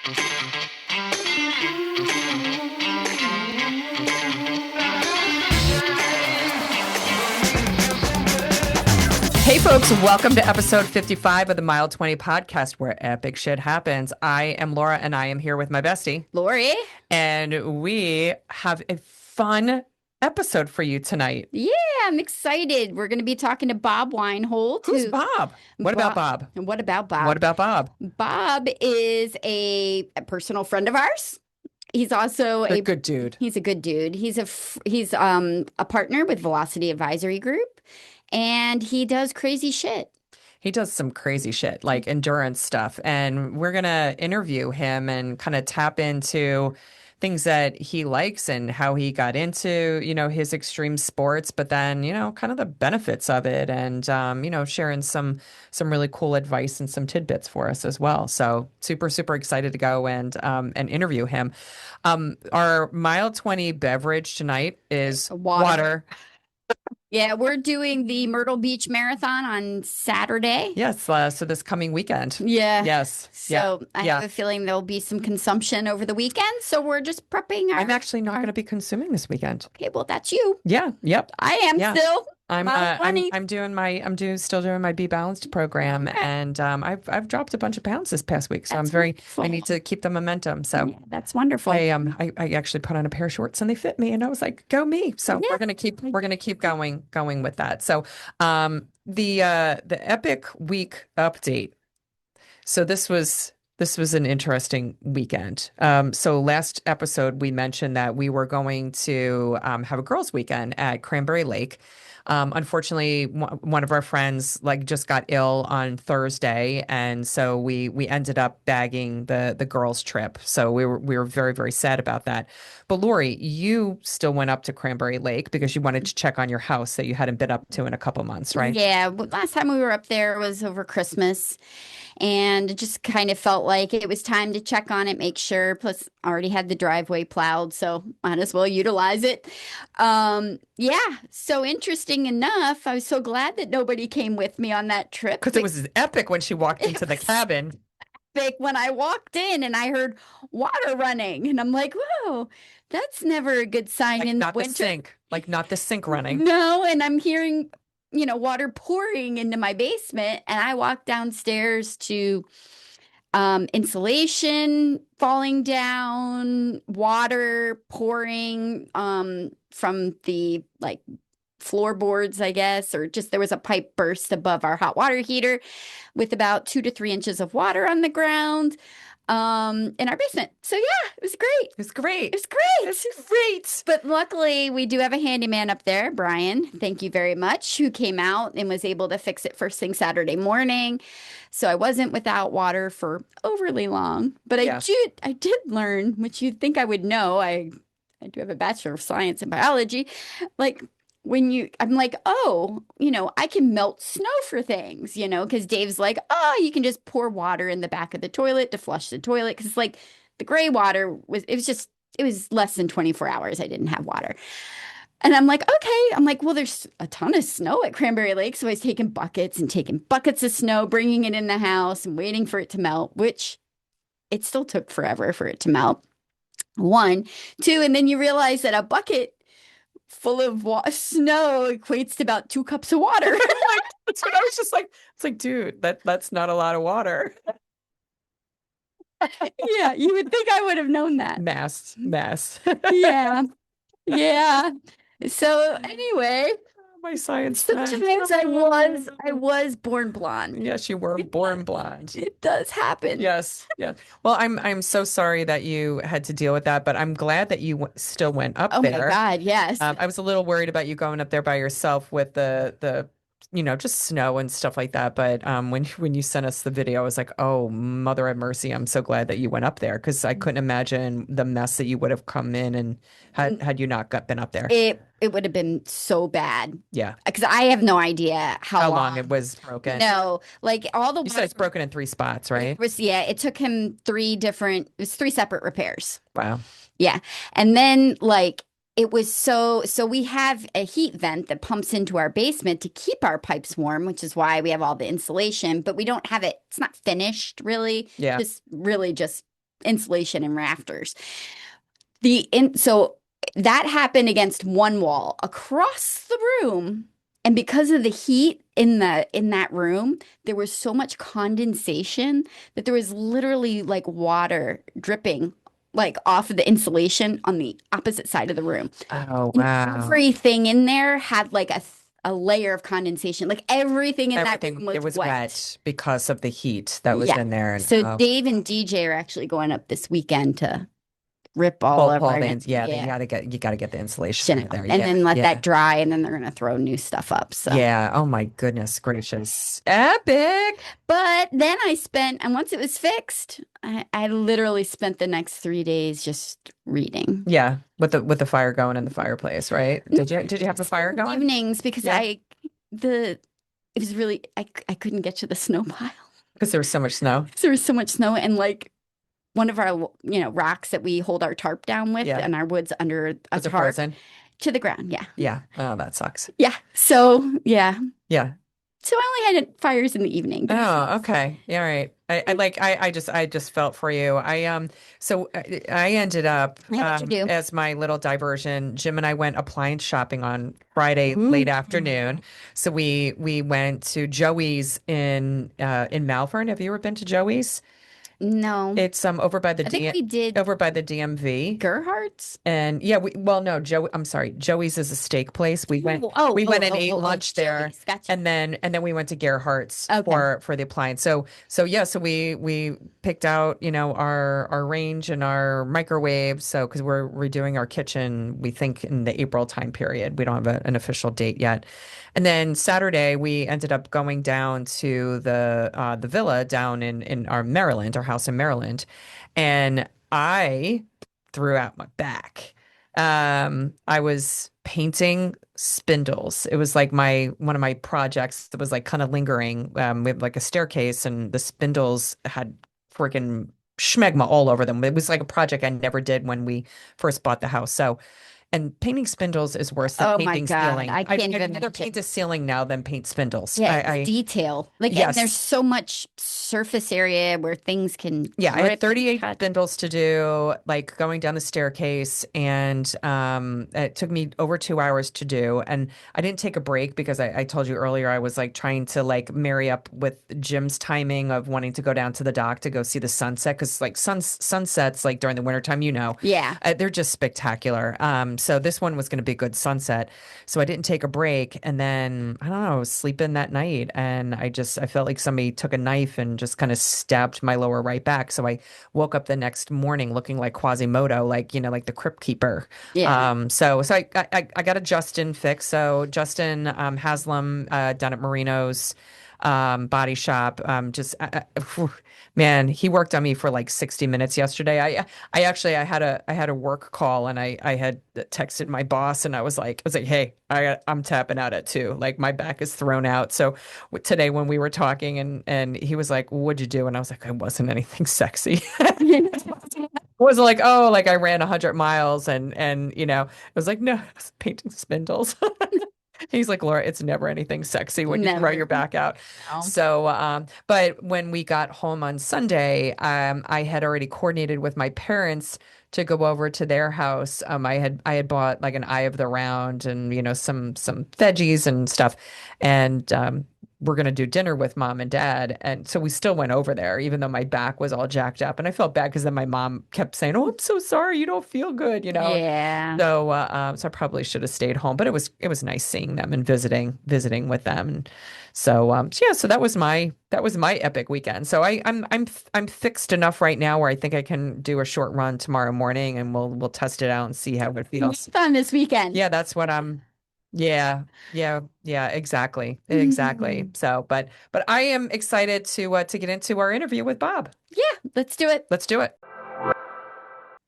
Hey folks, welcome to episode 55 of the Mile 20 podcast where epic shit happens. I am Laura and I am here with my bestie, Lori. and we have a fun episode for you tonight. Yeah, I'm excited. We're going to be talking to Bob Weinhold. Who's Bob? What about Bob? What about Bob? What about Bob? Bob is a personal friend of ours. He's also A good dude. He's a good dude. He's a partner with Velocity Advisory Group, and he does crazy shit. He does some crazy shit, like endurance stuff. And we're going to interview him and kind of tap into things that he likes and how he got into, his extreme sports, but then, kind of the benefits of it and, sharing some really cool advice and some tidbits for us as well. So super, super excited to go and interview him. Our Mile 20 beverage tonight is water. Yeah, we're doing the Myrtle Beach Marathon on Saturday. Yes, so this coming weekend. Yeah. Yes. So I have a feeling there'll be some consumption over the weekend. So we're just prepping I'm actually not going to be consuming this weekend. Okay, well, that's you. Yeah. Yep. I am still. I'm still doing my Be Balanced program, and I've dropped a bunch of pounds this past week, so I need to keep the momentum. So yeah, that's wonderful. I actually put on a pair of shorts and they fit me, and I was like, go me. So we're gonna keep going with that. So the Epic Week update. So this was an interesting weekend. So last episode we mentioned that we were going to have a girls' weekend at Cranberry Lake. Unfortunately, one of our friends just got ill on Thursday, and so we ended up bagging the girls' trip. So we were very, very sad about that. But Lori, you still went up to Cranberry Lake because you wanted to check on your house that you hadn't been up to in a couple months, right? Yeah, last time we were up there was over Christmas. And it just kind of felt like it was time to check on it, make sure. Plus, I already had the driveway plowed, so might as well utilize it. Yeah, so interesting enough, I was so glad that nobody came with me on that trip. Because it was epic when she walked into the cabin. Epic when I walked in and I heard water running. And I'm like, whoa, that's never a good sign in the winter. The sink, not the sink running. No, and I'm hearing water pouring into my basement, and I walked downstairs to insulation falling down, water pouring from the floorboards, I guess, or just there was a pipe burst above our hot water heater with about 2 to 3 inches of water on the ground in our basement. So yeah, it was great. It was great. It was great. It's great. But luckily we do have a handyman up there, Brian, thank you very much, who came out and was able to fix it first thing Saturday morning. So I wasn't without water for overly long, but I did learn, which you'd think I would know. I do have a Bachelor of Science in biology. I'm like, oh, I can melt snow for things, because Dave's like, oh, you can just pour water in the back of the toilet to flush the toilet. Because the gray water it was less than 24 hours. I didn't have water. And I'm like, okay. I'm like, well, there's a ton of snow at Cranberry Lake. So I was taking buckets of snow, bringing it in the house and waiting for it to melt, which it still took forever for it to melt. 1, 2, and then you realize that a bucket full of snow equates to about 2 cups of water. That's what I was just like. It's like, dude, that's not a lot of water. Yeah, you would think I would have known that. Mass. Yeah. So anyway, my science friend. Sometimes I was born blonde. Yes, you were born blonde. It does happen. Yes. Well, I'm so sorry that you had to deal with that, but I'm glad that you still went up there. Oh my God, yes. I was a little worried about you going up there by yourself with the just snow and stuff like that. But when you sent us the video, I was like, oh, mother of mercy, I'm so glad that you went up there, because I couldn't imagine the mess that you would have come in and had you not been up there. It would have been so bad. Yeah. Because I have no idea how long it was broken. No, all the... You said it's broken in 3 spots, right? It took him 3 separate repairs. Wow. Yeah. And then it was so we have a heat vent that pumps into our basement to keep our pipes warm, which is why we have all the insulation, but we don't have it. It's not finished really. Yeah. Just really just insulation and rafters. So that happened against one wall across the room. And because of the heat in that room, there was so much condensation that there was literally like water dripping like off of the insulation on the opposite side of the room. Oh, And wow. everything in there had like a layer of condensation. Like everything in that room Everything, it was was wet. wet because of the heat that was Yeah. in there. And So Dave and DJ are actually going up this weekend to rip all of pull our, the yeah, yeah, you gotta get the insulation shit out of there. and Yeah, then let yeah. that dry, and then they're gonna throw new stuff up. So, Yeah. Oh my goodness gracious. Epic. but then and once it was fixed, I literally spent the next 3 days just reading. Yeah, with the fire going in the fireplace, right? Did you have the fire going? Evenings because Yeah, it was really I couldn't get to the snow pile. because there was so much snow. There was so much snow, and like one of our rocks that we hold our tarp down with Yeah. and our wood's under a Was it tarp frozen? to the ground. Yeah. Yeah. Oh, that sucks. Yeah. So, yeah. Yeah. So I only had fires in the evening, but it was Oh, nice. okay. Yeah, all right. I just felt for you. I ended up Yeah, what'd you do? as my little diversion. Jim and I went appliance shopping on Friday late Ooh. afternoon. So we went to Joey's in Malvern. Have you ever been to Joey's? No. It's over by the I think D we did over by the DMV. Gerhardt's. And yeah, well, no, I'm sorry. Joey's is a steak place. We went and ate lunch there, Joey's. Gotcha. and then we went to Gerhardt's Okay. for the appliance. So yeah, so we picked out, our range and our microwave. So because we're redoing our kitchen, we think in the April time period. We don't have an official date yet. And then Saturday we ended up going down to the villa down in our Maryland, our house in Maryland, and I threw out my back. I was painting spindles. It was like my one of my projects that was like kind of lingering. We have like a staircase, and the spindles had freaking schmegma all over them. It was like a project I never did when we first bought the house. So, and painting spindles is worse than Oh my painting God. ceiling. I can't I'd even rather imagine. paint a ceiling now than paint spindles. Yeah, it's detail. Like, and there's Yes. so much surface area where things can Yeah, I had drip and 38 cut. spindles to do, like going down the staircase, and it took me over 2 hours to do. And I didn't take a break because I told you earlier I was like trying to like marry up with Jim's timing of wanting to go down to the dock to go see the sunset because like sunsets like during the wintertime, Yeah. they're just spectacular. So this one was going to be a good sunset, so I didn't take a break, and then I don't know, I was sleeping that night, and I felt like somebody took a knife and just kind of stabbed my lower right back. So I woke up the next morning looking like Quasimodo, like, like the Crypt Keeper. Yeah. So I got a Justin fix. So Justin Haslam down at Marino's body shop. Whew, man, he worked on me for like 60 minutes yesterday. I had a work call, and I had texted my boss, and I was like, hey, I'm tapping out at 2. Like my back is thrown out. So today when we were talking, and he was like, what'd you do? And I was like, I wasn't anything sexy. It wasn't like, oh, like I ran 100 miles, and I was like, no, I was painting spindles. He's like, Laura, it's never anything sexy when you throw Never. your back out. No. So, but when we got home on Sunday, I had already coordinated with my parents to go over to their house. I had bought like an eye of the round and some veggies and stuff, and we're gonna do dinner with mom and dad, and so we still went over there, even though my back was all jacked up, and I felt bad because then my mom kept saying, "Oh, I'm so sorry, you don't feel good." Yeah. So I probably should have stayed home, but it was nice seeing them and visiting with them. And so yeah, so that was my epic weekend. So I'm fixed enough right now where I think I can do a short run tomorrow morning, and we'll test it out and see how it feels. Fun this weekend. Yeah, that's what I'm. Yeah, yeah, exactly, exactly. Mhm. So, but I am excited to get into our interview with Bob. Yeah, let's do it. Let's do it.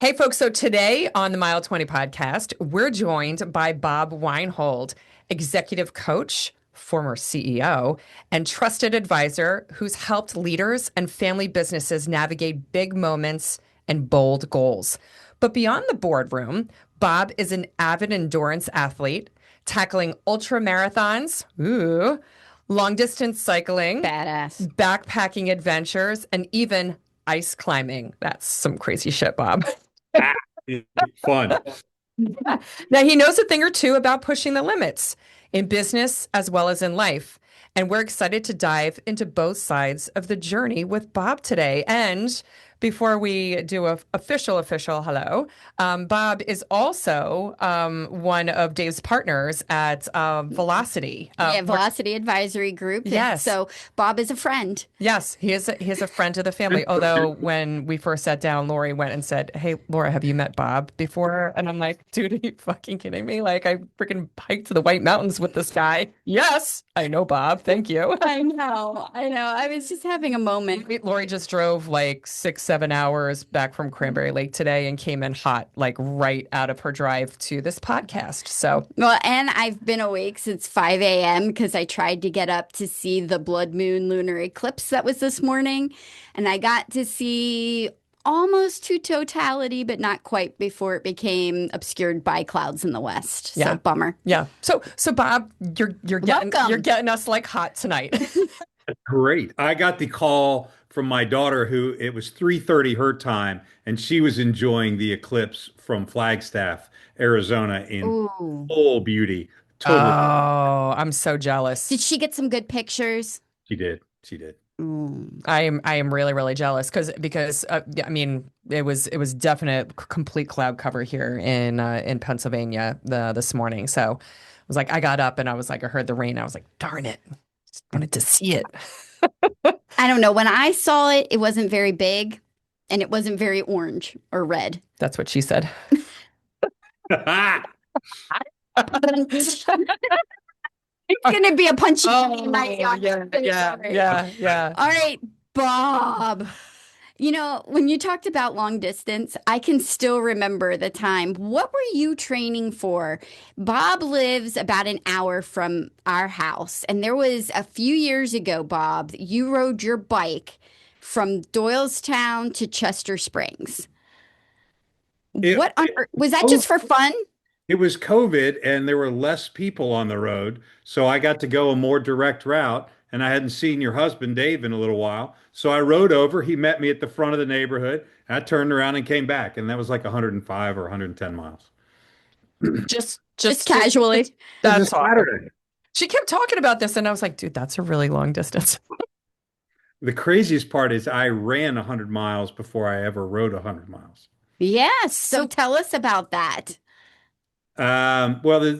Hey, folks. So today on the Mile 20 podcast, we're joined by Bob Weinhold, executive coach, former CEO, and trusted advisor who's helped leaders and family businesses navigate big moments and bold goals. But beyond the boardroom, Bob is an avid endurance athlete, tackling ultra marathons, long distance cycling, Badass. backpacking adventures, and even ice climbing. That's some crazy shit, Bob. Ah, fun. Now he knows a thing or two about pushing the limits in business as well as in life. And we're excited to dive into both sides of the journey with Bob today. And before we do a official hello, Bob is also one of Dave's partners at Velocity. Yeah, Velocity Advisory Group. Yes. So Bob is a friend. Yes, he is a friend of the family. Although when we first sat down, Lori went and said, "Hey, Laura, have you met Bob before?" And I'm like, "Dude, are you fucking kidding me? Like, I freaking hiked to the White Mountains with this guy." Yes, I know Bob. Thank you. I know. I know. I was just having a moment. Lori just drove like 6, 7 hours back from Cranberry Lake today and came in hot, like right out of her drive to this podcast. So, Well, and I've been awake since 5 a.m. because I tried to get up to see the blood moon lunar eclipse that was this morning. And I got to see almost to totality, but not quite before it became obscured by clouds in the west. So yeah, bummer. yeah. So Bob, Welcome. you're getting us like hot tonight. Great. I got the call from my daughter who it was 3:30 her time, and she was enjoying the eclipse from Flagstaff, Arizona in Ooh. full beauty. Totally. Oh, I'm so jealous. Did she get some good pictures? She did. She did. Ooh. I am really jealous because yeah, I mean it was definite complete cloud cover here in Pennsylvania this morning. So I was like I got up and I was like I heard the rain. I was like darn it, just wanted to see it. I don't know. When I saw it, it wasn't very big and it wasn't very orange or red. That's what she said. It's going to be a punchy night. Yeah. All right, Bob. You know, when you talked about long distance, I can still remember the time. What were you training for? Bob lives about an hour from our house. And there was a few years ago, Bob, you rode your bike from Doylestown to Chester Springs. It, What on it, earth? Was that oh, just for fun? it was COVID and there were less people on the road. So I got to go a more direct route. And I hadn't seen your husband, Dave, in a little while. So I rode over. He met me at the front of the neighborhood. I turned around and came back. And that was like 105 or 110 miles. Just casually. It was a That's awesome. Saturday. She kept talking about this and I was like, dude, that's a really long distance. The craziest part is I ran 100 miles before I ever rode 100 miles. Yes. So tell us about that. Well,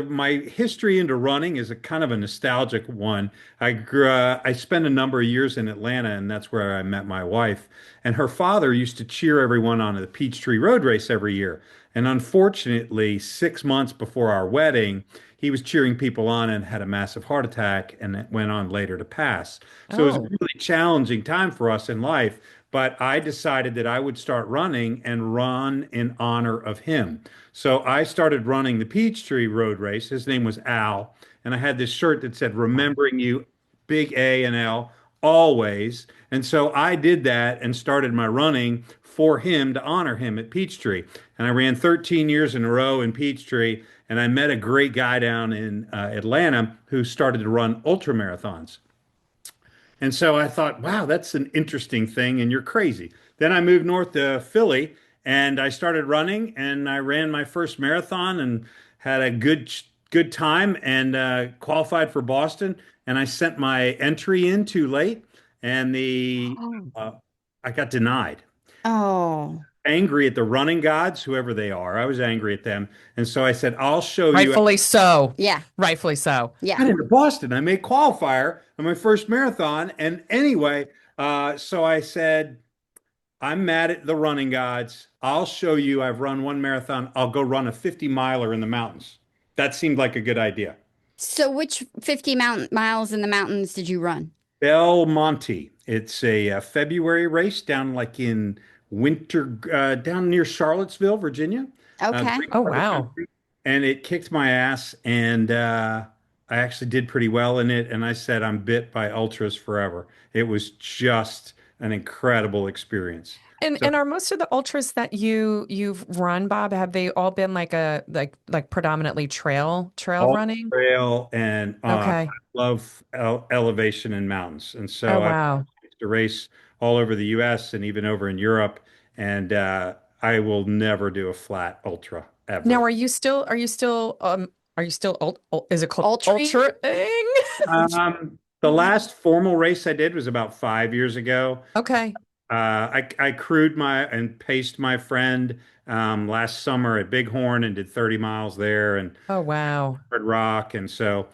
my history into running is a kind of a nostalgic one. I spent a number of years in Atlanta, and that's where I met my wife. And her father used to cheer everyone on the Peachtree Road Race every year. And unfortunately, 6 months before our wedding, he was cheering people on and had a massive heart attack, and it went on later to pass. So it was a Oh, really challenging time for us in life. But I decided that I would start running and run in honor of him. So I started running the Peachtree Road Race. His name was Al, and I had this shirt that said "Remembering You," big A and L, always. And so I did that and started my running for him to honor him at Peachtree. And I ran 13 years in a row in Peachtree, and I met a great guy down in Atlanta who started to run ultra marathons. And so I thought, wow, that's an interesting thing, and you're crazy. Then I moved north to Philly and I started running and I ran my first marathon and had a good time and qualified for Boston. And I sent my entry in too late and the Oh. uh, I got denied. Oh. Angry at the running gods, whoever they are. I was angry at them. And so I said, I'll show you. rightfully so. Yeah. Rightfully so. Yeah. Got into Boston. I made qualifier on my first marathon. And anyway, so I said, I'm mad at the running gods. I'll show you. I've run one marathon. I'll go run a 50 miler in the mountains. That seemed like a good idea. So which 50 miles in the mountains did you run? Belmonte. It's a, February race down like in winter, down near Charlottesville, Virginia. Okay. Great Oh, part of the wow. country. And it kicked my ass. And I actually did pretty well in it. And I said, I'm bit by ultras forever. It was just an incredible experience. And So and are most of the ultras that you've run, Bob, have they all been like a like predominantly trail all running? trail and I Okay. love elevation and mountains. And Oh, so I wow. used to race all over the US and even over in Europe. And I will never do a flat ultra Now, ever. are you still is it called Ultra. ultraing? The last formal race I did was about 5 years ago. Okay. I crewed my and paced my friend last summer at Bighorn and did 30 miles there and Oh, wow. Red Rock. And so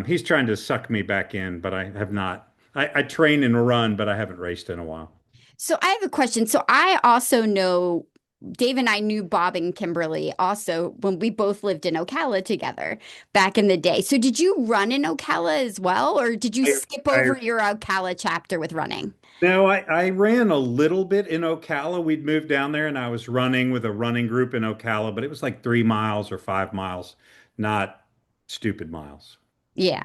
he's trying to suck me back in, but I have not. I train and run, but I haven't raced in a while. So I have a question. So I also know Dave and I knew Bob and Kimberly also when we both lived in Ocala together back in the day. So did you run in Ocala as well, or did you I, skip I over your Ocala chapter with running? No, I ran a little bit in Ocala. We'd moved down there and I was running with a running group in Ocala, but it was like 3 miles or 5 miles, not stupid miles. Yeah.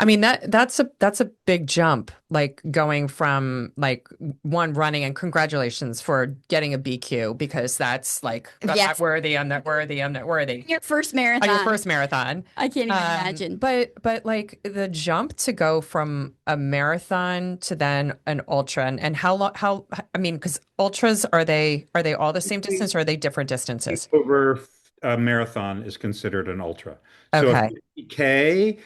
I mean that's a big jump, like going from like one running, and congratulations for getting a BQ because that's like I'm not Yes. worthy, I'm not worthy, I'm not worthy. Your first On your marathon. first marathon. I can't even imagine. But like the jump to go from a marathon to then an ultra, and how long how I mean, because ultras are they all the same distance or are they different distances? Over a marathon is considered an ultra. So a Okay. 50K,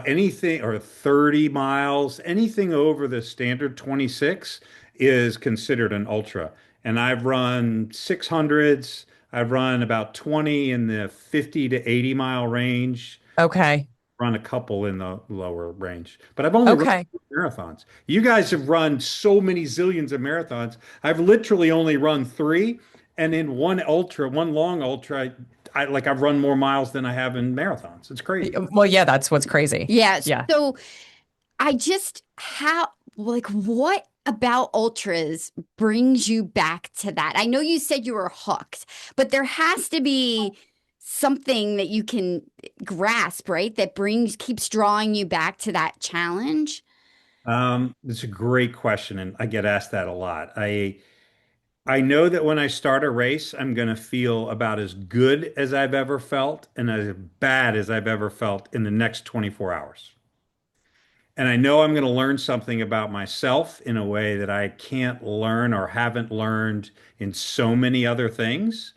anything or 30 miles, anything over the standard 26 is considered an ultra. And I've run 600s. I've run about 20 in the 50 to 80 mile range. Okay. Run a couple in the lower range, but I've only run Okay. marathons. You guys have run so many zillions of marathons. I've literally only run three, and in one ultra, one long ultra, I've run more miles than I have in marathons. It's crazy. Well, yeah, that's what's crazy. Yeah. Yeah. So I just how like what about ultras brings you back to that? I know you said you were hooked, but there has to be something that you can grasp, right? That brings keeps drawing you back to that challenge. It's a great question, and I get asked that a lot. I know that when I start a race, I'm going to feel about as good as I've ever felt and as bad as I've ever felt in the next 24 hours. And I know I'm going to learn something about myself in a way that I can't learn or haven't learned in so many other things.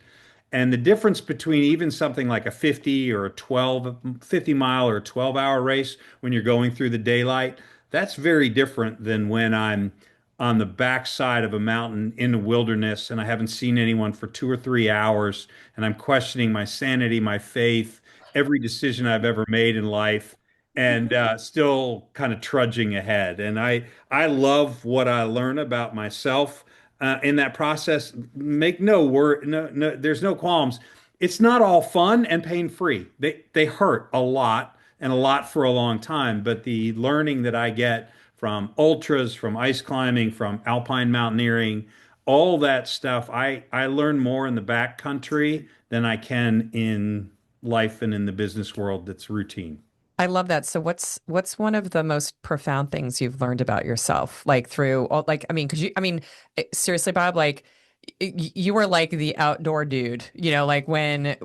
And the difference between even something like a 50 or a 50 mile or a 12-hour race when you're going through the daylight, that's very different than when I'm on the backside of a mountain in the wilderness and I haven't seen anyone for 2 or 3 hours and I'm questioning my sanity, my faith, every decision I've ever made in life and still kind of trudging ahead. And I love what I learn about myself in that process. Make no word, no, there's no qualms. It's not all fun and pain free. They hurt a lot and a lot for a long time. But the learning that I get from ultras, from ice climbing, from alpine mountaineering, all that stuff, I learn more in the backcountry than I can in life and in the business world that's routine. I love that. So what's one of the most profound things you've learned about yourself? Like through all like I mean, because you I mean, seriously, Bob, like you were like the outdoor dude, like when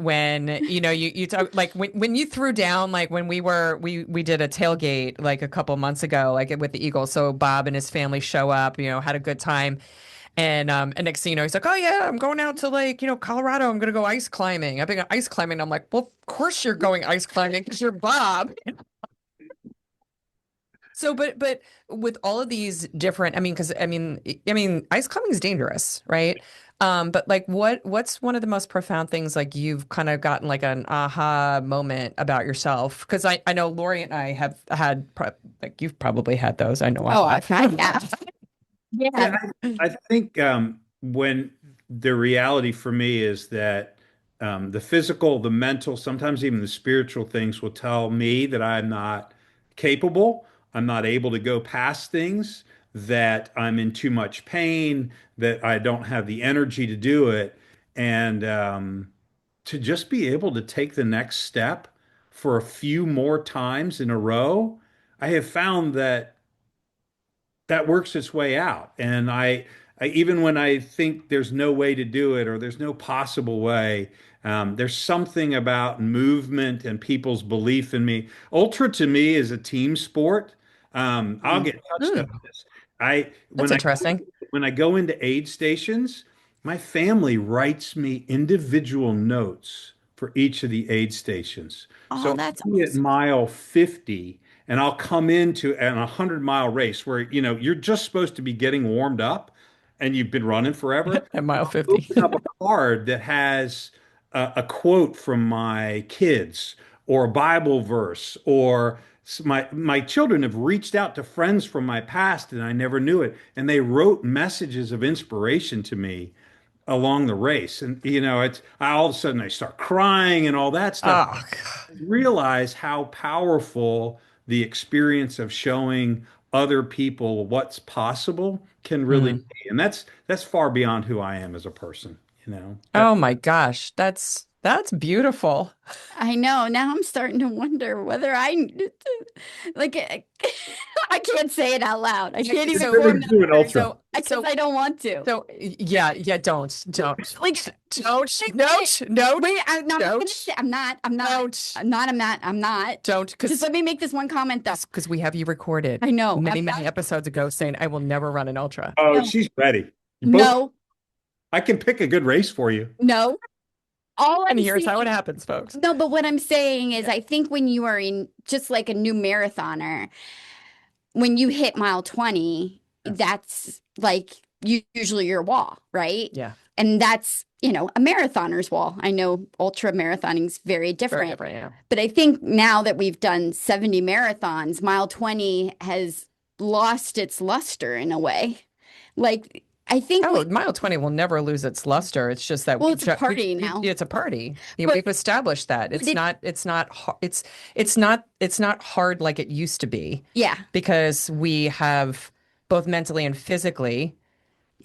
you talk like when you threw down like when we did a tailgate like a couple months ago like with the Eagles. So Bob and his family show up, had a good time. And next thing you know, he's like, "Oh yeah, I'm going out to like, Colorado. I'm gonna go ice climbing. I've been ice climbing." I'm like, "Well, of course you're going ice climbing because you're Bob." So, but with all of these different, I mean, because I mean, ice climbing is dangerous, right? But like, what's one of the most profound things like you've kind of gotten like an aha moment about yourself? Because I know Lori and I have had like you've probably had those. I know I Oh, have. I have. Yeah, Yeah. I think when the reality for me is that the physical, the mental, sometimes even the spiritual things will tell me that I'm not capable. I'm not able to go past things, that I'm in too much pain, that I don't have the energy to do it. And to just be able to take the next step for a few more times in a row, I have found that that works its way out. And I even when I think there's no way to do it or there's no possible way, there's something about movement and people's belief in me. Ultra to me is a team sport. I'll get touched Hmm, up on this. I that's when I interesting. when I go into aid stations, my family writes me individual notes for each of the aid stations. So Oh, that's I'll be at awesome. mile 50 and I'll come into an 100-mile race where, you're just supposed to be getting warmed up and you've been running forever. At mile I'll 50. open up a card that has a quote from my kids or a Bible verse or my children have reached out to friends from my past and I never knew it, and they wrote messages of inspiration to me along the race. And it's all of a sudden I start crying and all that stuff. Oh, Realize how powerful the experience of showing other people what's possible can really mm. be. And that's far beyond who I am as a person, That Oh my gosh. That's beautiful. I know. Now I'm starting to wonder whether like, I can't say it out loud. I can't even So, form do that an word ultra. because I don't want to. Yeah, don't. Like, Don't. wait, I'm not gonna Don't. say, I'm not, I'm not, Don't. I'm not, I'm not, I'm not. Don't, Just because let me make this one comment though. we have you recorded I know. many episodes ago saying I will never run an ultra. Oh, No, she's ready. You both, no, I can pick a good race for you. no. All And I'm here's how it saying, happens, folks. no, but what I'm saying is, I think when you are in just like a new marathoner, when you hit mile 20, that's like usually your wall, right? Yeah, And that's, a marathoner's wall. I know ultra marathoning is very very different, different. Yeah. but I think now that we've done 70 marathons, mile 20 has lost its luster in a way. Like, I think Oh, mile 20 will never lose its luster. It's just that well, it's a party now. it's a party. Yeah, But we've established that. but it, It's not hard like it used to be yeah, because we have both mentally and physically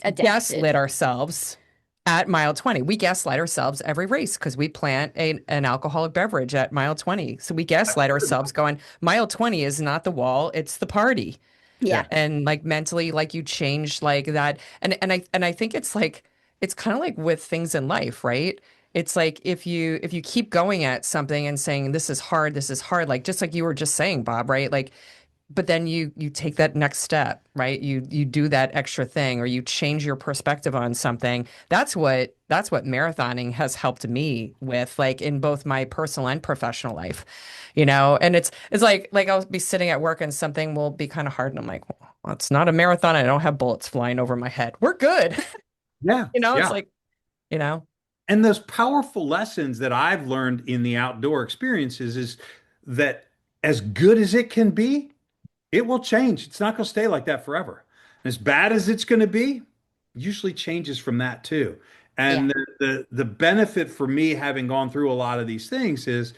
adapted. gaslit ourselves at mile 20. We gaslight ourselves every race because we plant an alcoholic beverage at mile 20. So we gaslight ourselves going, mile 20 is not the wall, it's the party. Yeah, Yeah. And like mentally, like you change like that. And I think it's like it's kind of like with things in life, right? It's like if you keep going at something and saying this is hard, like just like you were just saying, Bob, right? Like but then you take that next step, right? You do that extra thing or you change your perspective on something. That's what marathoning has helped me with, like in both my personal and professional life, And it's like I'll be sitting at work and something will be kind of hard, and I'm like, well, it's not a marathon. I don't have bullets flying over my head. We're good. Yeah. It's Yeah. like, you know, And those powerful lessons that I've learned in the outdoor experiences is that as good as it can be, it will change. It's not going to stay like that forever. As bad as it's going to be, usually changes from that too. yeah, And the benefit for me having gone through a lot of these things is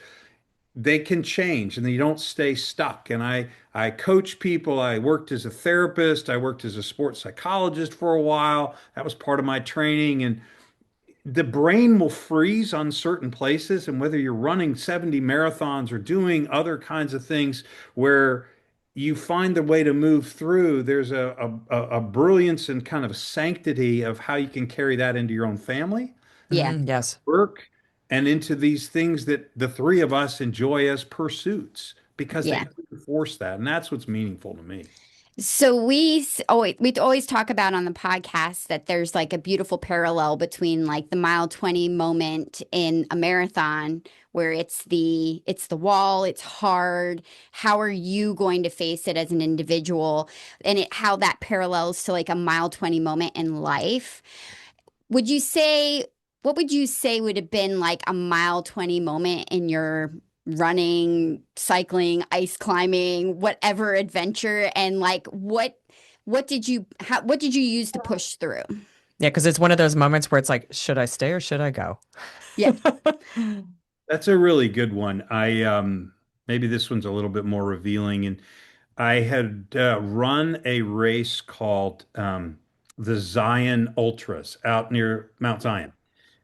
they can change and you don't stay stuck. And I coach people. I worked as a therapist. I worked as a sports psychologist for a while. That was part of my training. And the brain will freeze on certain places. And whether you're running 70 marathons or doing other kinds of things where you find the way to move through, there's a brilliance and kind of sanctity of how you can carry that into your own family, yeah. yes. work, and into these things that the three of us enjoy as pursuits because they Yeah. reinforce that. And that's what's meaningful to me. So we always talk about on the podcast that there's like a beautiful parallel between like the mile 20 moment in a marathon where it's the wall, it's hard. How are you going to face it as an individual? And how that parallels to like a mile 20 moment in life. Would you say, what would you say would have been like a mile 20 moment in your running, cycling, ice climbing, whatever adventure? And like, what did you use to push through? Yeah, because it's one of those moments where it's like, should I stay or should I go? Yeah. That's a really good one. I maybe this one's a little bit more revealing. And I had run a race called the Zion Ultras out near Mount Zion,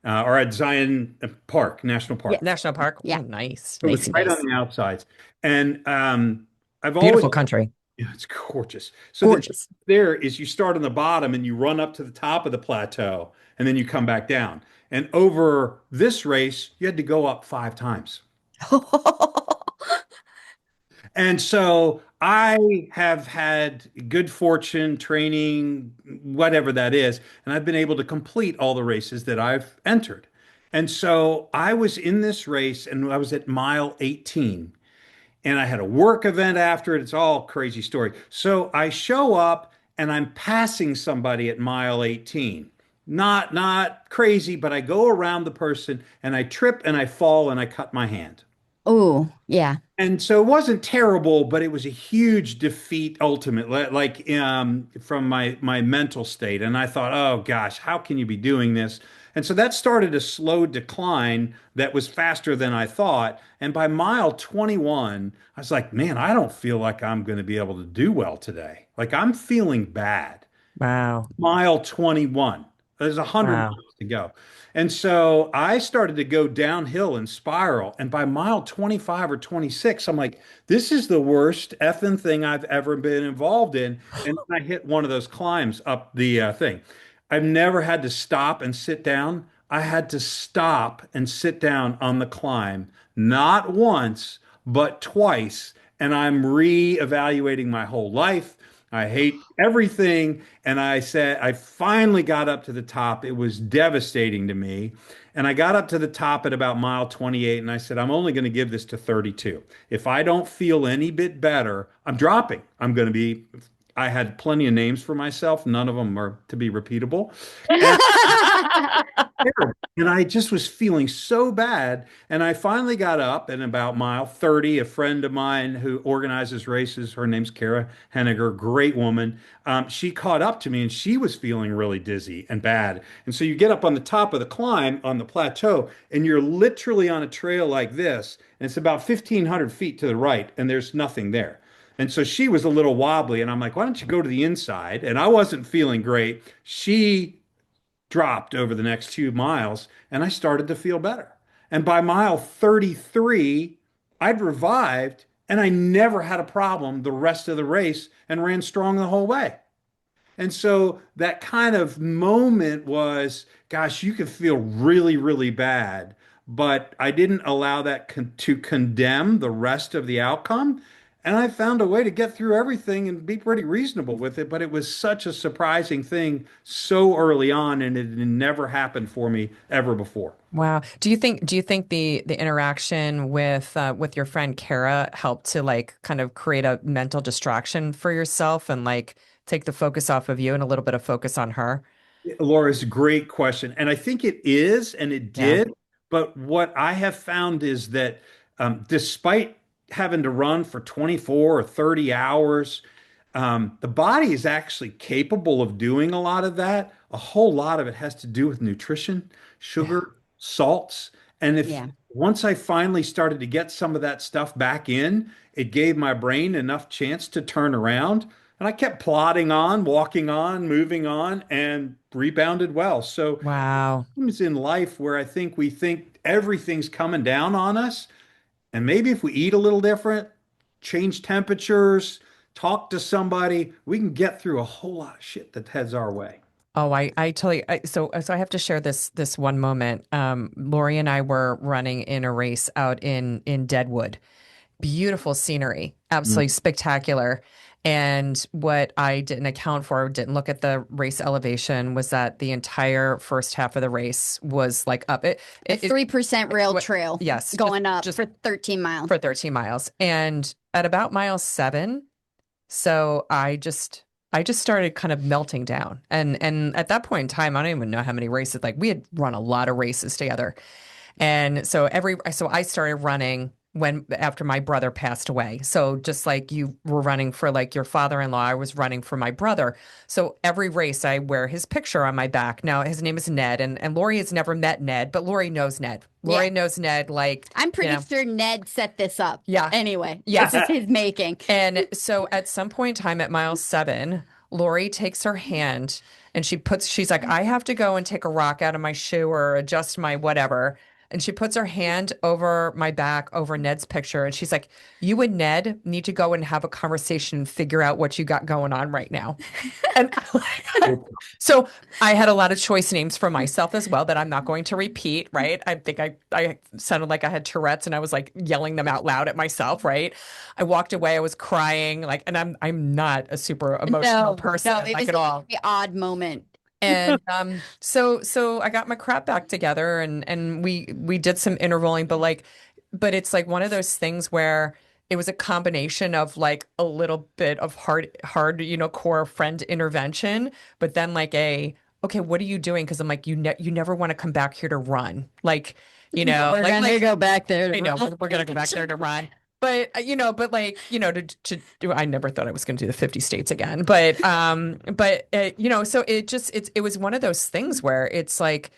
or at Zion Park, National Yeah. Park. National Park. Yeah. Ooh, nice. It was Nicey right on nice. the outsides. And I've always, Beautiful country. yeah, it's gorgeous. So the Gorgeous. difference there is you start on the bottom and you run up to the top of the plateau and then you come back down. And over this race, you had to go up 5 times. And so I have had good fortune training, whatever that is, and I've been able to complete all the races that I've entered. And so I was in this race and I was at mile 18 and I had a work event after it. It's all crazy story. So I show up and I'm passing somebody at mile 18. Not crazy, but I go around the person and I trip and I fall and I cut my hand. Oh, yeah. And so it wasn't terrible, but it was a huge defeat ultimately, like from my mental state. And I thought, oh gosh, how can you be doing this? And so that started a slow decline that was faster than I thought. And by mile 21, I was like, man, I don't feel like I'm going to be able to do well today. Like I'm feeling bad. Wow. Mile 21. There's 100 Wow. miles to go. And so I started to go downhill and spiral. And by mile 25 or 26, I'm like, this is the worst effing thing I've ever been involved in. And then I hit one of those climbs up the thing. I've never had to stop and sit down. I had to stop and sit down on the climb, not once, but twice. And I'm re-evaluating my whole life. I hate everything. And I said, I finally got up to the top. It was devastating to me. And I got up to the top at about mile 28 and I said, I'm only going to give this to 32. If I don't feel any bit better, I'm dropping. I had plenty of names for myself. None of them are to be repeatable. And terrible. And I just was feeling so bad. And I finally got up and about mile 30, a friend of mine who organizes races, her name's Kara Henniger, great woman. She caught up to me and she was feeling really dizzy and bad. And so you get up on the top of the climb on the plateau and you're literally on a trail like this. And it's about 1,500 feet to the right and there's nothing there. And so she was a little wobbly, and I'm like, why don't you go to the inside? And I wasn't feeling great. She dropped over the next 2 miles and I started to feel better. And by mile 33, I'd revived and I never had a problem the rest of the race and ran strong the whole way. And so that kind of moment was, gosh, you could feel really, really bad, but I didn't allow that to condemn the rest of the outcome. And I found a way to get through everything and be pretty reasonable with it. But it was such a surprising thing so early on, and it had never happened for me ever before. Wow. Do you think the interaction with your friend Kara helped to like kind of create a mental distraction for yourself and like take the focus off of you and a little bit of focus on her? Laura, it's a great question. And I think it is, and it Yeah. did. But what I have found is that despite having to run for 24 or 30 hours, the body is actually capable of doing a lot of that. A whole lot of it has to do with nutrition, Yeah. sugar, salts. And if Yeah. once I finally started to get some of that stuff back in, it gave my brain enough chance to turn around. And I kept plodding on, walking on, moving on, and rebounded well. So Wow. times in life where I think we think everything's coming down on us, and maybe if we eat a little different, change temperatures, talk to somebody, we can get through a whole lot of shit that heads our way. Oh, I tell you, so I have to share this one moment. Lori and I were running in a race out in Deadwood. Beautiful scenery, Mm. absolutely spectacular. And what I didn't account for, didn't look at the race elevation, was that the entire first half of the race was like up. A 3% rail What- trail yes, going up just for 13 miles. for 13 miles. And at about mile 7, so I just started kind of melting down. And at that point in time, I don't even know how many races, like we had run a lot of races together. And so I started running when after my brother passed away. So just like you were running for like your father-in-law, I was running for my brother. So every race I wear his picture on my back. Now his name is Ned, and Lori has never met Ned, but Lori knows Ned. Yeah. Lori knows Ned, like, I'm you pretty know, sure Ned set this up. yeah. Anyway, Yes. this is his making. And so at some point in time at mile 7, Lori takes her hand and she's like, I have to go and take a rock out of my shoe or adjust my whatever. And she puts her hand over my back, over Ned's picture, and she's like, "You and Ned need to go and have a conversation and figure out what you got going on right now." And so I had a lot of choice names for myself as well that I'm not going to repeat, right? I think I sounded like I had Tourette's and I was like yelling them out loud at myself, right? I walked away, I was crying, like, and I'm not a super emotional No, person, no, it like was at a all. very odd moment. And so I got my crap back together and we did some intervaling, but it's like one of those things where it was a combination of like a little bit of hard, core friend intervention, but then like okay, what are you doing? Because I'm like, you never want to come back here to run. Like, We're gonna go back there I to know run. we're gonna go back there to run. But to do, I never thought I was going to do the 50 states again. So it was one of those things where it's like,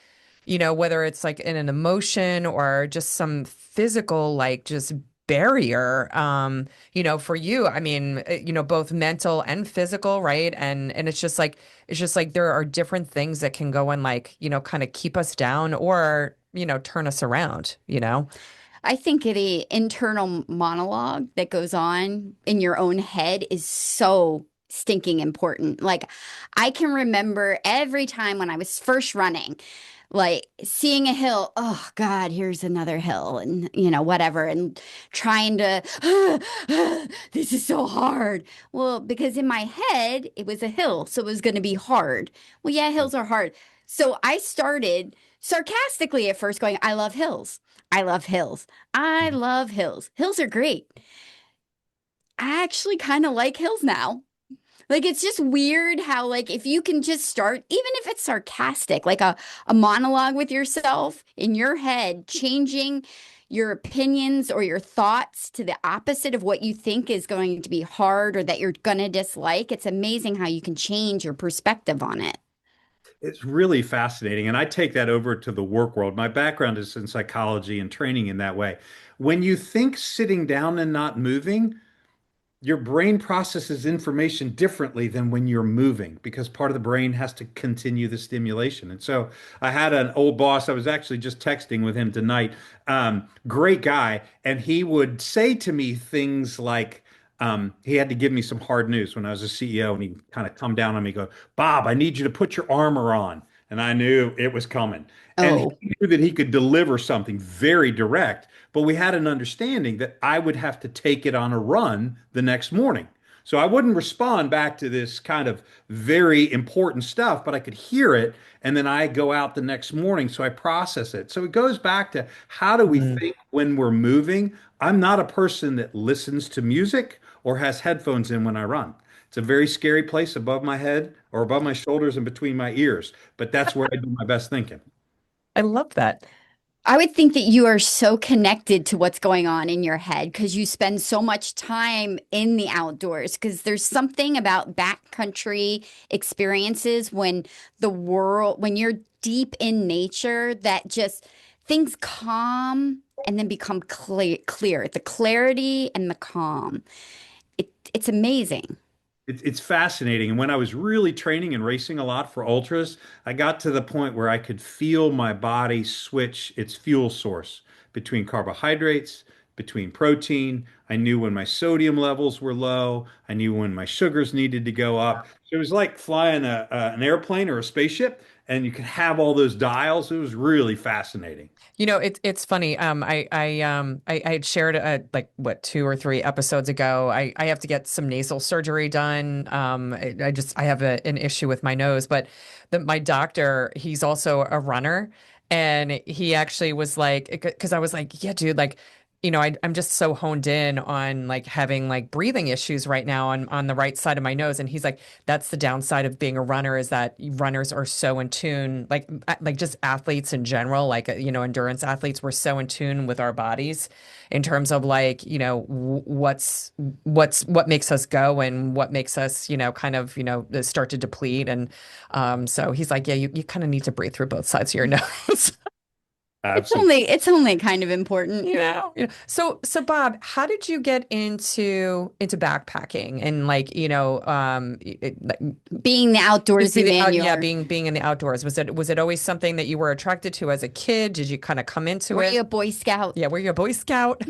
whether it's like in an emotion or just some physical, like just barrier, for you, I mean, both mental and physical, right? And it's just like there are different things that can go and like, kind of keep us down or, turn us around. I think the internal monologue that goes on in your own head is so stinking important. Like, I can remember every time when I was first running, like seeing a hill, oh God, here's another hill, and whatever, and trying to, this is so hard. Well, because in my head, it was a hill, so it was going to be hard. Well, yeah, hills are hard. So I started sarcastically at first going, I love hills. I love hills. I love hills. Hills are great. I actually kind of like hills now. Like it's just weird how like if you can just start, even if it's sarcastic, like a monologue with yourself in your head, changing your opinions or your thoughts to the opposite of what you think is going to be hard or that you're gonna dislike. It's amazing how you can change your perspective on it. It's really fascinating. And I take that over to the work world. My background is in psychology and training in that way. When you think sitting down and not moving, your brain processes information differently than when you're moving because part of the brain has to continue the stimulation. And so I had an old boss, I was actually just texting with him tonight, great guy. And he would say to me things like, he had to give me some hard news when I was a CEO, and he kind of come down on me, go, Bob, I need you to put your armor on. And I knew it was coming. And Oh, he knew that he could deliver something very direct, but we had an understanding that I would have to take it on a run the next morning. So I wouldn't respond back to this kind of very important stuff, but I could hear it. And then I go out the next morning. So I process it. So it goes back to how do we Mm. think when we're moving? I'm not a person that listens to music or has headphones in when I run. It's a very scary place above my head or above my shoulders and between my ears, but that's where I do my best thinking. I love that. I would think that you are so connected to what's going on in your head because you spend so much time in the outdoors. Because there's something about backcountry experiences when you're deep in nature, that just things calm and then become clear. The clarity and the calm. It's amazing. It's fascinating. And when I was really training and racing a lot for ultras, I got to the point where I could feel my body switch its fuel source between carbohydrates, between protein. I knew when my sodium levels were low. I knew when my sugars needed to go up. So it was like flying an airplane or a spaceship, and you could have all those dials. It was really fascinating. It's funny. I had shared like what 2 or 3 episodes ago. I have to get some nasal surgery done. I have an issue with my nose, but my doctor, he's also a runner, and he actually was like, because I was like, yeah, dude, like, I'm just so honed in on like having like breathing issues right now on the right side of my nose, and he's like, that's the downside of being a runner is that runners are so in tune, like just athletes in general, like endurance athletes, we're so in tune with our bodies in terms of like what makes us go and what makes us kind of start to deplete, and so he's like, yeah, you kind of need to breathe through both sides of your nose. Absolutely. It's only kind of important. So Bob, how did you get into backpacking and like, like, Being the just be outdoorsy the man out, you yeah, are. being in the outdoors. Was it always something that you were attracted to as a kid? Did you kind of come into Were it? you a Boy Scout? Yeah, were you a Boy Scout?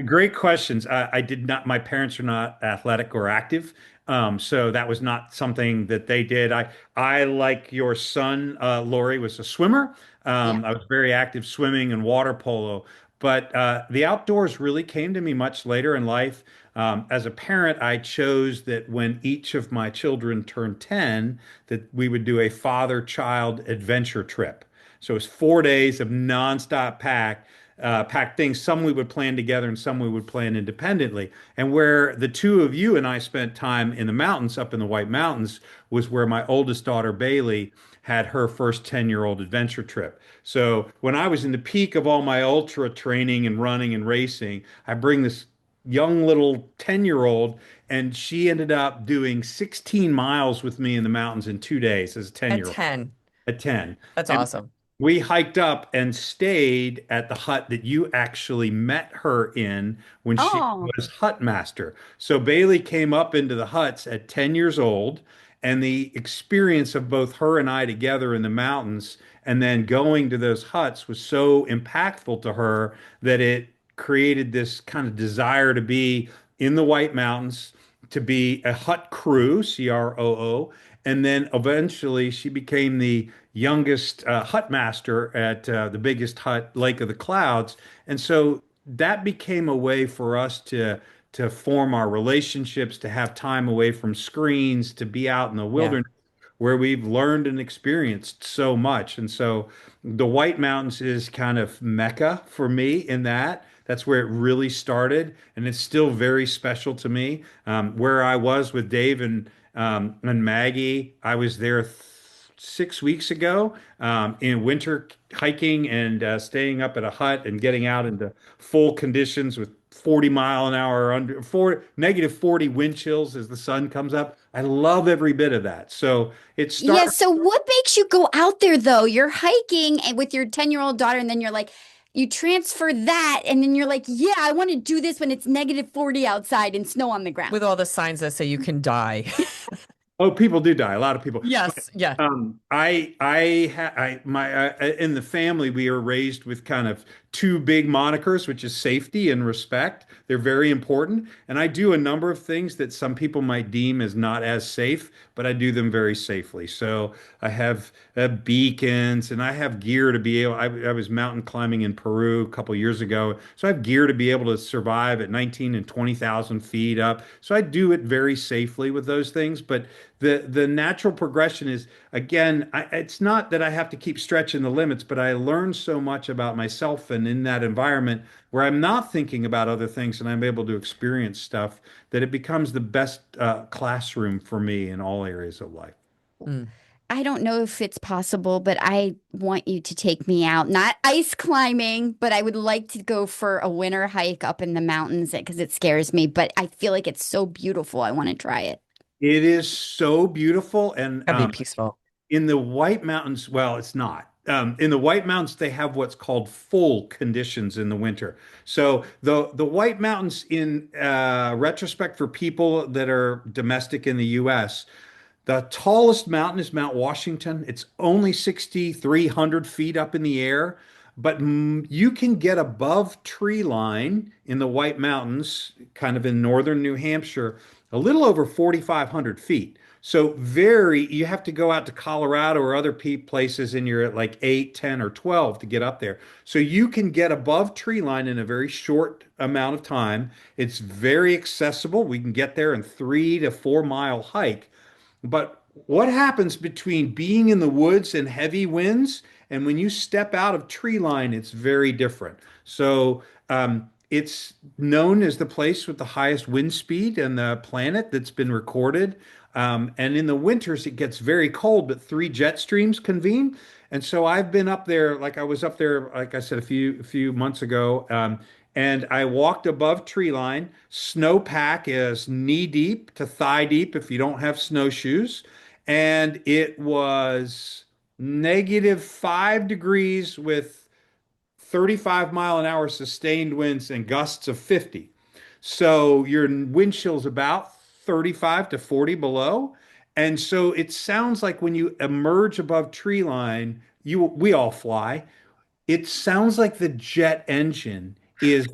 Great questions. I did not, my parents are not athletic or active. So that was not something that they did. Like your son, Lori, was a swimmer. Yeah. I was very active swimming and water polo, but the outdoors really came to me much later in life. As a parent, I chose that when each of my children turned 10, that we would do a father-child adventure trip. So it was 4 days of nonstop packed things. Some we would plan together and some we would plan independently. And where the two of you and I spent time in the mountains, up in the White Mountains, was where my oldest daughter, Bailey, had her first 10-year-old adventure trip. So when I was in the peak of all my ultra training and running and racing, I bring this young little 10-year-old, and she ended up doing 16 miles with me in the mountains in 2 days as a At 10-year-old 10. at 10. That's And awesome. we hiked up and stayed at the hut that you actually met her in when she Oh, was hut master. So Bailey came up into the huts at 10 years old, and the experience of both her and I together in the mountains and then going to those huts was so impactful to her that it created this kind of desire to be in the White Mountains, to be a hut crew, CROO, and then eventually she became the youngest hut master at the biggest hut, Lake of the Clouds. And so that became a way for us to form our relationships, to have time away from screens, to be out in the Yeah. wilderness where we've learned and experienced so much. And so the White Mountains is kind of Mecca for me in that. That's where it really started, and it's still very special to me. Where I was with Dave and Maggie, I was there 6 weeks ago in winter hiking and staying up at a hut and getting out into full conditions with 40 mile an hour under negative 40 wind chills as the sun comes up. I love every bit of that. So it yeah. started. So what makes you go out there though? You're hiking and with your 10-year-old daughter, and then you're like, you transfer that, and then you're like, yeah, I want to do this when it's negative 40 outside and snow on the ground. With all the signs that say you can die. Oh, people do die. A lot of people. Yes. Yeah. In the family, we are raised with kind of two big monikers, which is safety and respect. They're very important. And I do a number of things that some people might deem as not as safe, but I do them very safely. So I have beacons and I have gear to be able, I was mountain climbing in Peru a couple years ago. So I have gear to be able to survive at 19 and 20,000 feet up. So I do it very safely with those things. But the natural progression is, again, it's not that I have to keep stretching the limits, but I learn so much about myself and in that environment where I'm not thinking about other things and I'm able to experience stuff that it becomes the best classroom for me in all areas of life. Mm. I don't know if it's possible, but I want you to take me out. Not ice climbing, but I would like to go for a winter hike up in the mountains because it scares me. But I feel like it's so beautiful. I want to try it. It is so beautiful. And That'd be peaceful. in the White Mountains, well, it's not. In the White Mountains, they have what's called full conditions in the winter. So the White Mountains, in retrospect, for people that are domestic in the U.S., the tallest mountain is Mount Washington. It's only 6,300 feet up in the air, but you can get above tree line in the White Mountains, kind of in northern New Hampshire, a little over 4,500 feet. So you have to go out to Colorado or other places and you're at like 8, 10, or 12 to get up there. So you can get above tree line in a very short amount of time. It's very accessible. We can get there in 3 to 4 mile hike. But what happens between being in the woods and heavy winds and when you step out of tree line, it's very different. So it's known as the place with the highest wind speed on the planet that's been recorded. And in the winters, it gets very cold, but three jet streams convene. And so I've been up there, like I was up there, like I said, a few months ago, and I walked above tree line. Snowpack is knee deep to thigh deep if you don't have snowshoes. And it was -5 degrees with 35-mile-an-hour sustained winds and gusts of 50. So your wind chill's about 35 to 40 below. And so it sounds like when you emerge above tree line, we all fly. It sounds like the jet engine is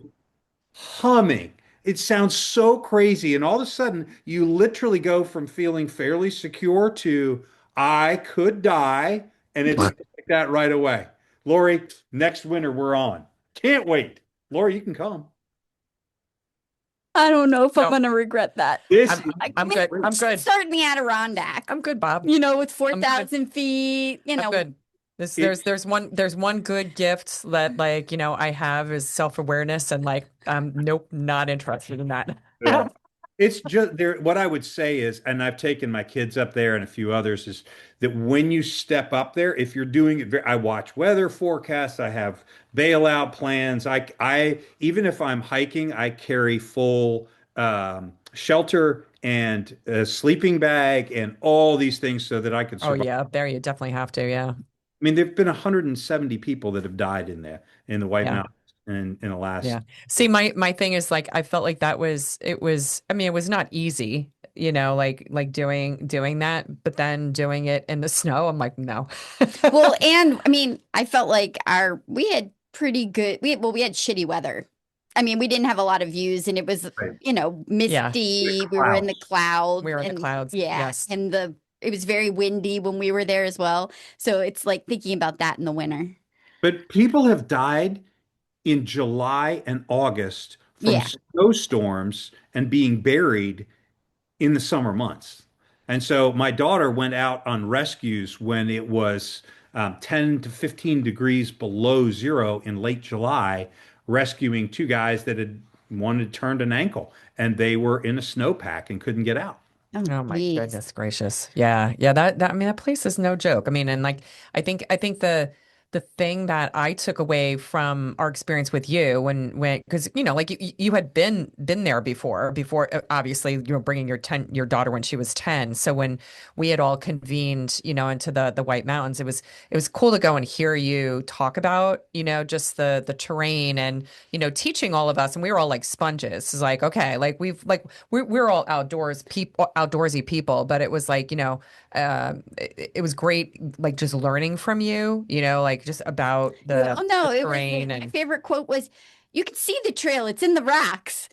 humming. It sounds so crazy. And all of a sudden, you literally go from feeling fairly secure to I could die. And it's like that right away. Lori, next winter we're on. Can't wait. Lori, you can come. I don't know if I'm No, gonna regret that. This, I'm good. I'm good. Start in the Adirondack. I'm good, Bob. With I'm good. 4,000 feet. I'm good. it, There's one good gift that I have is self-awareness and nope, not interested in that. yeah. It's just there. What I would say is, and I've taken my kids up there and a few others, is that when you step up there, if you're doing it, I watch weather forecasts. I have bailout plans. Even if I'm hiking, I carry full shelter and a sleeping bag and all these things so that I could Oh survive. yeah, up there you definitely have to. Yeah. I mean, there've been 170 people that have died in the White Yeah. Mountains in the last. Yeah. See, my thing is I felt like I mean, it was not easy, doing that, but then doing it in the snow, I'm like, no. Well, and I mean, I felt like we had pretty good, we had shitty weather. I mean, we didn't have a lot of views and it was, Right. Yeah. misty. We were in the clouds We were in the and clouds. yeah, Yes. and it was very windy when we were there as well. So it's like thinking about that in the winter. But people have died in July and August from Yeah. snowstorms and being buried in the summer months. And so my daughter went out on rescues when it was 10 to 15 degrees below zero in late July, rescuing two guys that had one had turned an ankle and they were in a snowpack and couldn't get out. Oh, Oh my geez. goodness gracious. Yeah. Yeah, that I mean that place is no joke. I mean, and I think the thing that I took away from our experience with you when because you had been there before obviously you were bringing your daughter when she was 10. So when we had all convened, into the White Mountains, it was cool to go and hear you talk about, just the terrain and teaching all of us, and we were all like sponges. It's like, okay, we're all outdoorsy people, but it was it was great, just learning from you, just about Well, no, the it was terrain my and favorite quote was, "You can see the trail. It's in the rocks."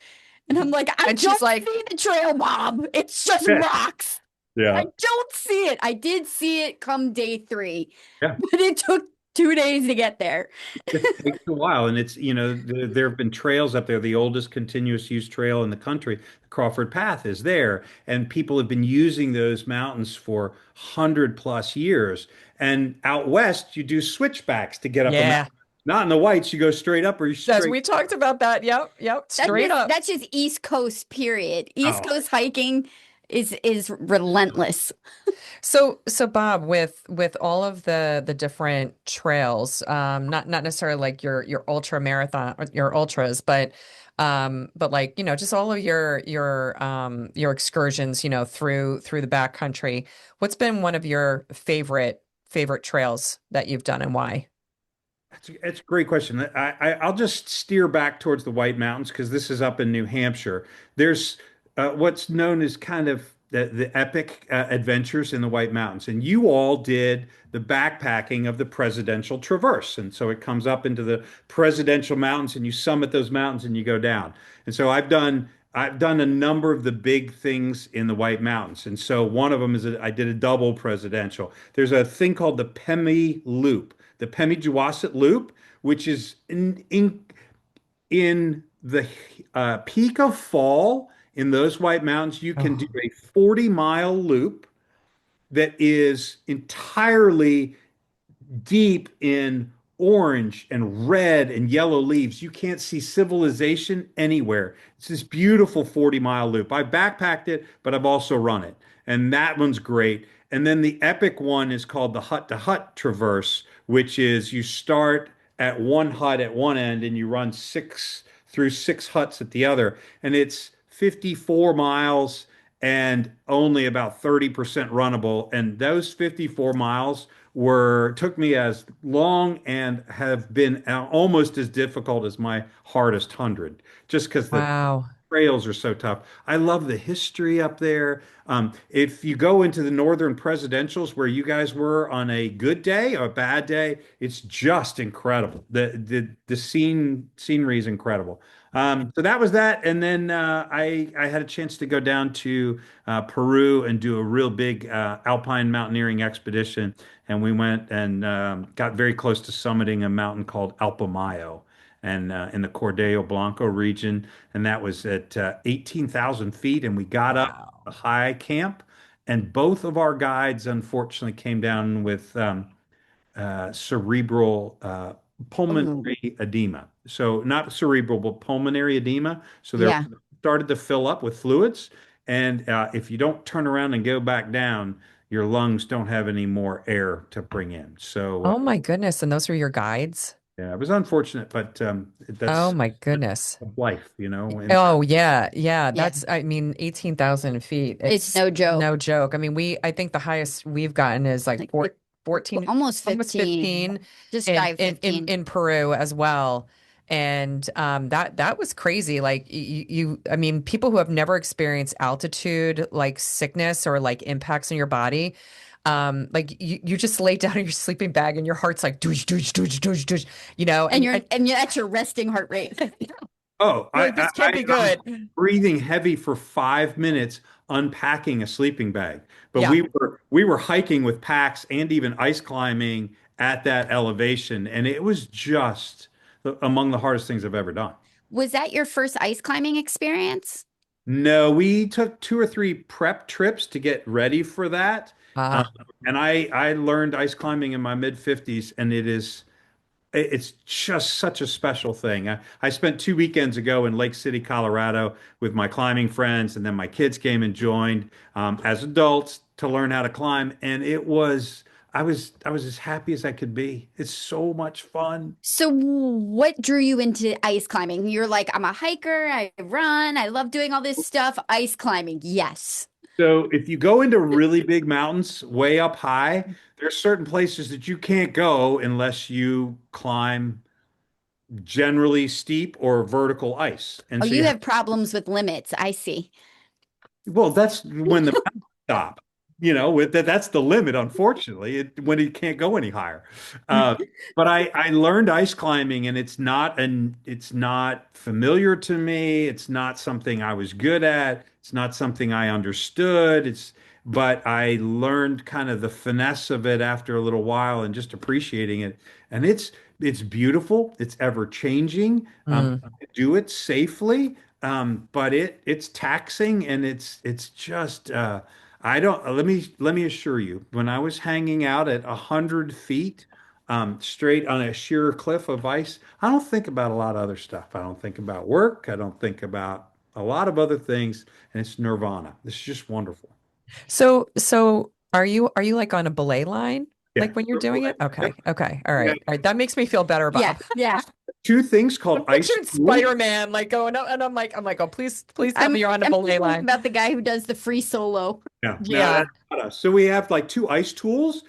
And I'm like, I and she's don't like, see the trail, Bob. It's just Yeah. rocks. I Yeah. don't see it. I did see it come day 3, Yeah. but it took 2 days to get there. It takes a while, and there have been trails up there. The oldest continuous use trail in the country, the Crawford Path, is there, and people have been using those mountains for 100 plus years. And out west, you do switchbacks to get up a yeah, mountain. Not in the whites, you go straight up or you as straight. we talked about that. Yep, straight up. That's just East Coast, period. East Oh, Coast hiking is relentless. So Bob, with all of the different trails, not necessarily like your ultra marathon, your ultras, but just all of your excursions, through the backcountry. What's been one of your favorite trails that you've done and why? That's a great question. I'll just steer back towards the White Mountains because this is up in New Hampshire. There's what's known as kind of the epic adventures in the White Mountains, and you all did the backpacking of the Presidential Traverse, and so it comes up into the Presidential Mountains, and you summit those mountains and you go down. And so I've done a number of the big things in the White Mountains, and so one of them is I did a double presidential. There's a thing called the Pemi Loop, the Pemigewasset Loop, which is in the peak of fall in those White Mountains. You can do Oh, a 40-mile loop that is entirely deep in orange and red and yellow leaves. You can't see civilization anywhere. It's this beautiful 40-mile loop. I backpacked it, but I've also run it. And that one's great. And then the epic one is called the Hut to Hut Traverse, which is you start at one hut at one end and you run six through six huts at the other. And it's 54 miles and only about 30% runnable. And those 54 miles were took me as long and have been almost as difficult as my hardest 100, just because the Wow. trails are so tough. I love the history up there. If you go into the northern presidentials where you guys were on a good day or a bad day, it's just incredible. The scenery is incredible. So that was that, and then I had a chance to go down to Peru and do a real big alpine mountaineering expedition, and we went and got very close to summiting a mountain called Alpamayo, and in the Cordillo Blanco region, and that was at 18,000 feet. And we got up Wow. a high camp, and both of our guides unfortunately came down with cerebral Oh, pulmonary edema. So not cerebral, but pulmonary edema. So they're yeah. started to fill up with fluids, and if you don't turn around and go back down, your lungs don't have any more air to bring in. So Oh my goodness. And those were your guides? yeah, it was unfortunate, but Oh that's my goodness. life, you know. And Oh yeah, yeah. Yeah. I mean, 18,000 feet. It's It's no joke. no joke. I mean, I think the highest we've gotten is like Like 14, almost almost 15, 15 just shy of 15. in Peru as well. And that was crazy. Like I mean, people who have never experienced altitude like sickness or like impacts on your body, like you just lay down in your sleeping bag and your heart's like doosh doosh doosh doosh doosh, And and that's your resting heart rate. oh, you're like, this can't be I was good. breathing heavy for 5 minutes unpacking a sleeping bag. But Yeah. we were hiking with packs and even ice climbing at that elevation, and it was just among the hardest things I've ever done. Was that your first ice climbing experience? No, we took two or three prep trips to get ready for that. Um, Ah. and I learned ice climbing in my mid 50s, and it's just such a special thing. I spent 2 weekends ago in Lake City, Colorado with my climbing friends, and then my kids came and joined as adults to learn how to climb. And I was as happy as I could be. It's so much fun. So, what drew you into ice climbing? You're like, I'm a hiker, I run, I love doing all this stuff. Ice climbing, yes. So if you go into really big mountains way up high, there's certain places that you can't go unless you climb generally steep or vertical ice. And Oh, so you have problems with limits. I see. well, that's when the mountains stop. You know, that's the limit, unfortunately, when it can't go any higher. Uh, but I learned ice climbing, and it's not familiar to me. It's not something I was good at. It's not something I understood. But I learned kind of the finesse of it after a little while, and just appreciating it. And it's beautiful. It's ever changing. Mm. Do it safely. But it's taxing, and it's just I don't let me assure you, when I was hanging out at 100 feet straight on a sheer cliff of ice, I don't think about a lot of other stuff. I don't think about work. I don't think about a lot of other things, and it's nirvana. It's just wonderful. So are you like on a belay line? Yeah. Like when you're doing it? Yep. Okay. Okay. All Yeah. right. All right. That makes me feel better, Yeah, Bob. yeah. Two things I'm called ice picturing tools. Spider-Man like going up and I'm like, oh, please tell me you're on a I'm belay thinking line. about the guy who does the free solo. Yeah, no, Yeah. that's not us. So we have like two ice tools.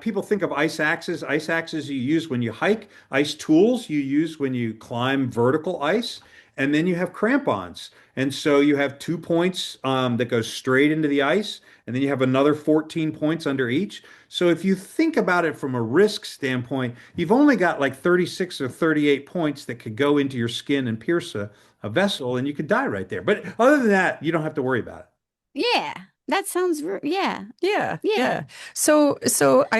People think of ice axes. Ice axes you use when you hike. Ice tools you use when you climb vertical ice. And then you have crampons. And so you have 2 points that go straight into the ice. And then you have another 14 points under each. So if you think about it from a risk standpoint, you've only got like 36 or 38 points that could go into your skin and pierce a vessel, and you could die right there. But other than that, you don't have to worry about it. Yeah, that sounds, yeah, Yeah. yeah. Yeah. So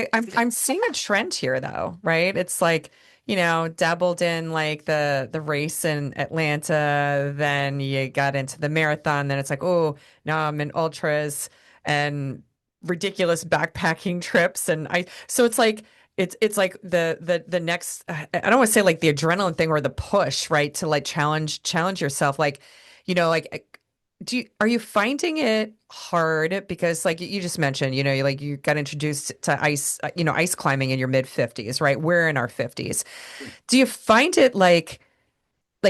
I'm seeing a trend here though, right? It's like, dabbled in like the race in Atlanta, then you got into the marathon, then it's like, oh, now I'm in ultras and ridiculous backpacking trips. And so it's like it's like the next I don't want to say like the adrenaline thing or the push, right? To like challenge yourself. Like, like are you finding it hard because like you just mentioned, you got introduced to ice, ice climbing in your mid 50s, right? We're in our 50s. Do you find it like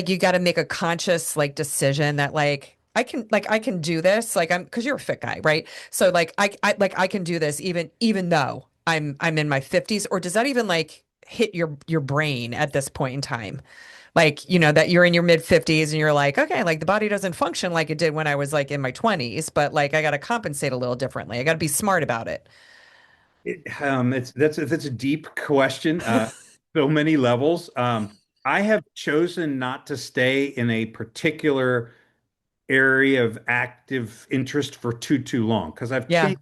you got to make a conscious like decision that like I can do this. Like because you're a fit guy, right? So I can do this even though I'm in my 50s, or does that even like hit your brain at this point in time? Like, that you're in your mid 50s and you're like, okay, like the body doesn't function like it did when I was like in my 20s, but like I got to compensate a little differently. I got to be smart about it. That's a deep question. So many levels. I have chosen not to stay in a particular area of active interest for too long because I've Yeah, changed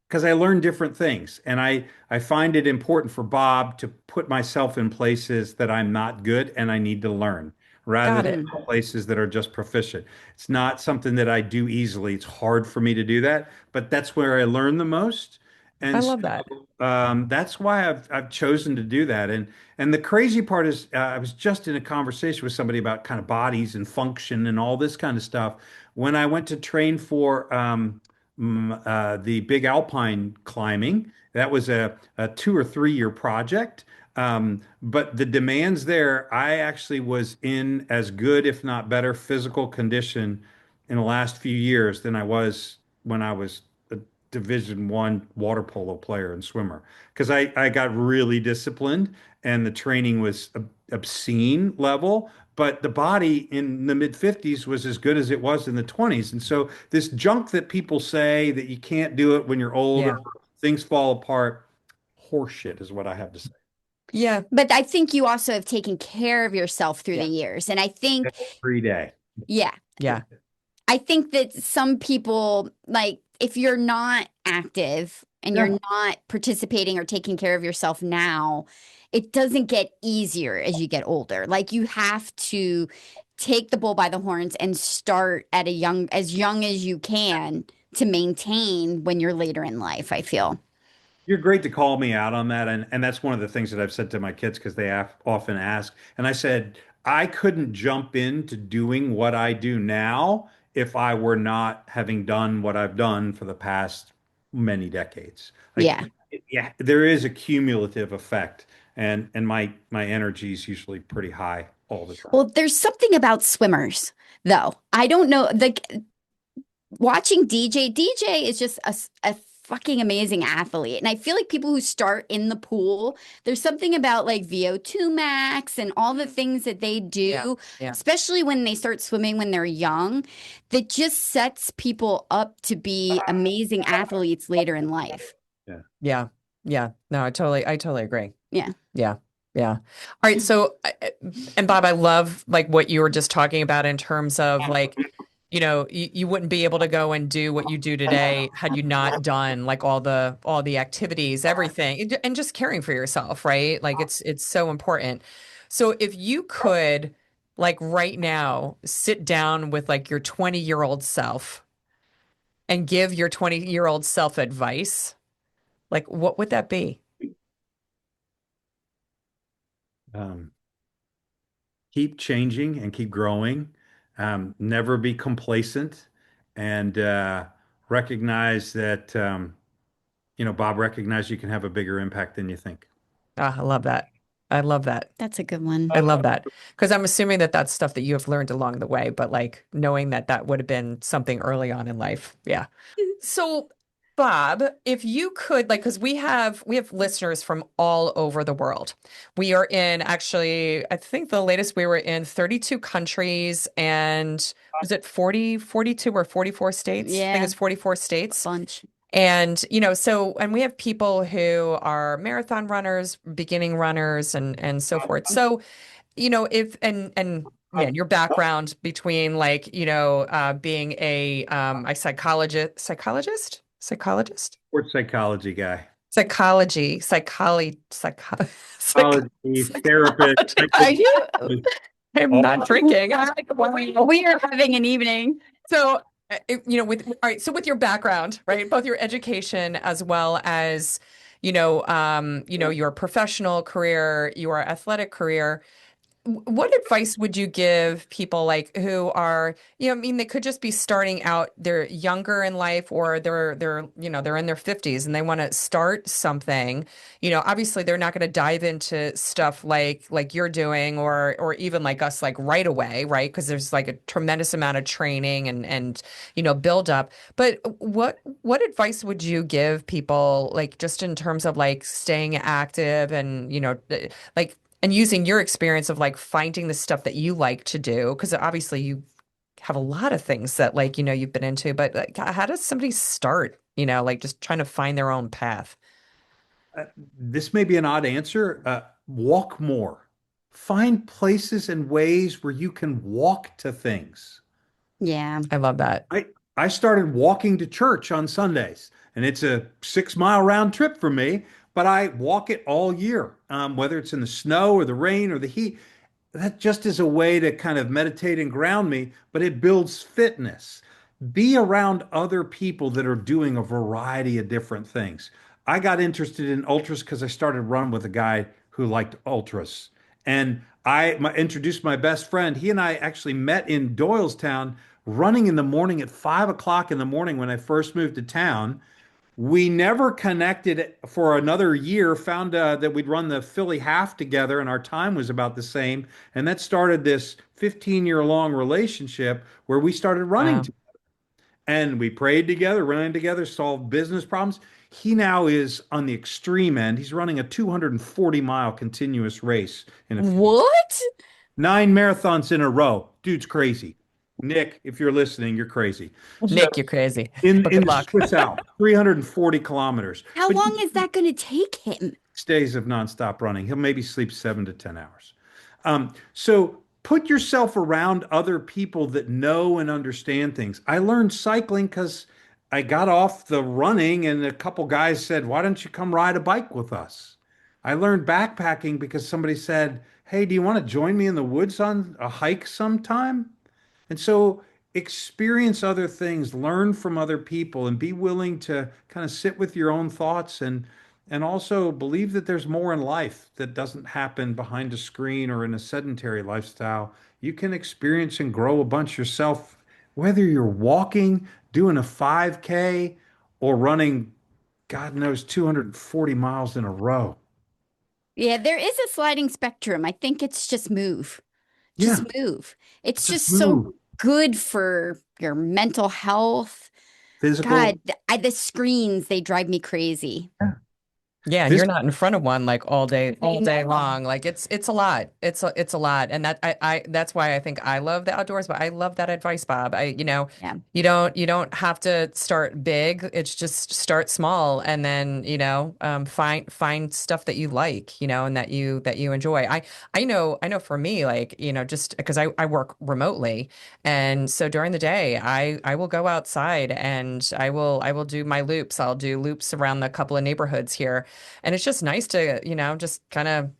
because I learn different things and I find it important for Bob to put myself in places that I'm not good and I need to learn rather got than it. Mm. places that are just proficient. It's not something that I do easily. It's hard for me to do that, but that's where I learn the most. I And so love that. that's why I've chosen to do that. And the crazy part is I was just in a conversation with somebody about kind of bodies and function and all this kind of stuff when I went to train for the big alpine climbing. That was a 2 or 3 year project. But the demands there, I actually was in as good, if not better, physical condition in the last few years than I was when I was a Division 1 water polo player and swimmer. Because I got really disciplined and the training was obscene level, but the body in the mid 50s was as good as it was in the 20s. And so this junk that people say that you can't do it when you're older, Yeah. things fall apart, horseshit is what I have to say. Yeah. But I think you also have taken care of yourself through the Yeah. years. And I think, Every day. yeah, Yeah. I think that some people, like, if you're not active and Yeah. you're not participating or taking care of yourself now, it doesn't get easier as you get older. Like, you have to take the bull by the horns and start at as young as you can to maintain when you're later in life, I feel. You're great to call me out on that. And that's one of the things that I've said to my kids because they often ask. And I said, I couldn't jump into doing what I do now if I were not having done what I've done for the past many decades. Like, Yeah. yeah, there is a cumulative effect. And my energy is usually pretty high all the time. Well, there's something about swimmers, though. I don't know. Like, watching DJ is just a fucking amazing athlete. And I feel like people who start in the pool, there's something about like VO2 max and all the things that they Yeah. do, Yeah. especially when they start swimming when they're young, that just sets people up to be amazing athletes later in life. Yeah. Yeah. Yeah. No, I totally agree. Yeah. Yeah. Yeah. All right. So, and Bob, I love like what you were just talking about in terms of like, you wouldn't be able to go and do what you do today had you not done like all the activities, everything, and just caring for yourself, right? Like it's so important. So if you could like right now sit down with like your 20-year-old self and give your 20-year-old self advice, like what would that be? Um, Keep changing and keep growing. Never be complacent and recognize that, Bob recognized you can have a bigger impact than you think. Ah, I love that. I love that. That's a good one. I love that because I'm assuming that that's stuff that you have learned along the way, but like knowing that that would have been something early on in life. Yeah. So, Bob, if you could, like, because we have listeners from all over the world. We are in actually, I think the latest we were in 32 countries and was it 40, 42 or 44 states? I think Yeah, it's 44 a states. bunch. And, and we have people who are marathon runners, beginning runners, and so forth. So, if and man, your background between like, being a psychologist, Sports psychology guy, psychology therapist. psychology. I'm All not drinking. We are having an evening. So, with all right, so with your background, right, both your education as well as, your professional career, your athletic career, What advice would you give people like who are, I mean, they could just be starting out, they're younger in life or they're in their 50s and they want to start something. Obviously they're not going to dive into stuff like you're doing or even like us like right away, right? Because there's like a tremendous amount of training and build up. But what advice would you give people like just in terms of like staying active and, like and using your experience of like finding the stuff that you like to do, because obviously you have a lot of things that like, you've been into, but like, how does somebody start, like just trying to find their own path? This may be an odd answer. Walk more. Find places and ways where you can walk to things. Yeah. I love that. I started walking to church on Sundays, and it's a 6 mile round trip for me, but I walk it all year, whether it's in the snow or the rain or the heat. That just is a way to kind of meditate and ground me, but it builds fitness. Be around other people that are doing a variety of different things. I got interested in ultras because I started running with a guy who liked ultras. And introduced my best friend. He and I actually met in Doylestown running in the morning at 5 o'clock in the morning when I first moved to town. We never connected for another year, found that we'd run the Philly half together and our time was about the same. And that started this 15-year long relationship where we started running Wow. together. And we prayed together, ran together, solved business problems. He now is on the extreme end. He's running a 240-mile continuous race in a few What? 9 marathons in a row. Dude's crazy. Nick, if you're listening, you're crazy. So Nick, you're crazy, in but in good the luck. Swiss Alps, 340 kilometers. How But long is that going to take him? 6 days of nonstop running. He'll maybe sleep 7 to 10 hours. So put yourself around other people that know and understand things. I learned cycling because I got off the running and a couple guys said, "Why don't you come ride a bike with us?" I learned backpacking because somebody said, "Hey, do you want to join me in the woods on a hike sometime?" And so experience other things, learn from other people, and be willing to kind of sit with your own thoughts and also believe that there's more in life that doesn't happen behind a screen or in a sedentary lifestyle. You can experience and grow a bunch yourself, whether you're walking, doing a 5K, or running, God knows, 240 miles in a row. Yeah, there is a sliding spectrum. I think it's just move. Just Yeah, move. It's just just so move. good for your mental health. Physical. God, the screens, they drive me crazy. Yeah. Yeah, and you're Phys- not in front of one like all day long. Like it's a lot. It's a lot. And I that's why I think I love the outdoors, but I love that advice, Bob. Yeah. You don't have to start big. It's just start small and then, find stuff that you like, and that you enjoy. I know for me, like, just because I work remotely. And so during the day, I will go outside and I will do my loops. I'll do loops around the couple of neighborhoods here and it's just nice to, just kind of,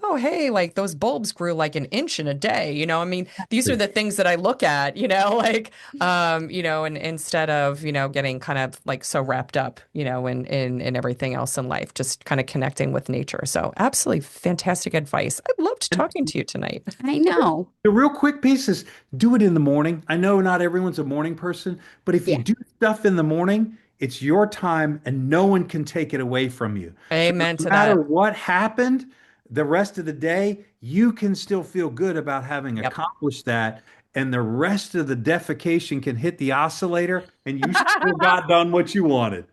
oh, hey, like those bulbs grew like an inch in a day. I mean, these are the things that I look at, like, and instead of, getting kind of like so wrapped up, in everything else in life, just kind of connecting with nature. So absolutely fantastic advice. I loved talking to you tonight. I know. The real quick piece is do it in the morning. I know not everyone's a morning person, but if you Yeah. do stuff in the morning, it's your time and no one can take it away from you. So Amen no to matter that. what happened, the rest of the day, you can still feel good about having Yep. accomplished that. And the rest of the defecation can hit the oscillator and you still got done what you wanted.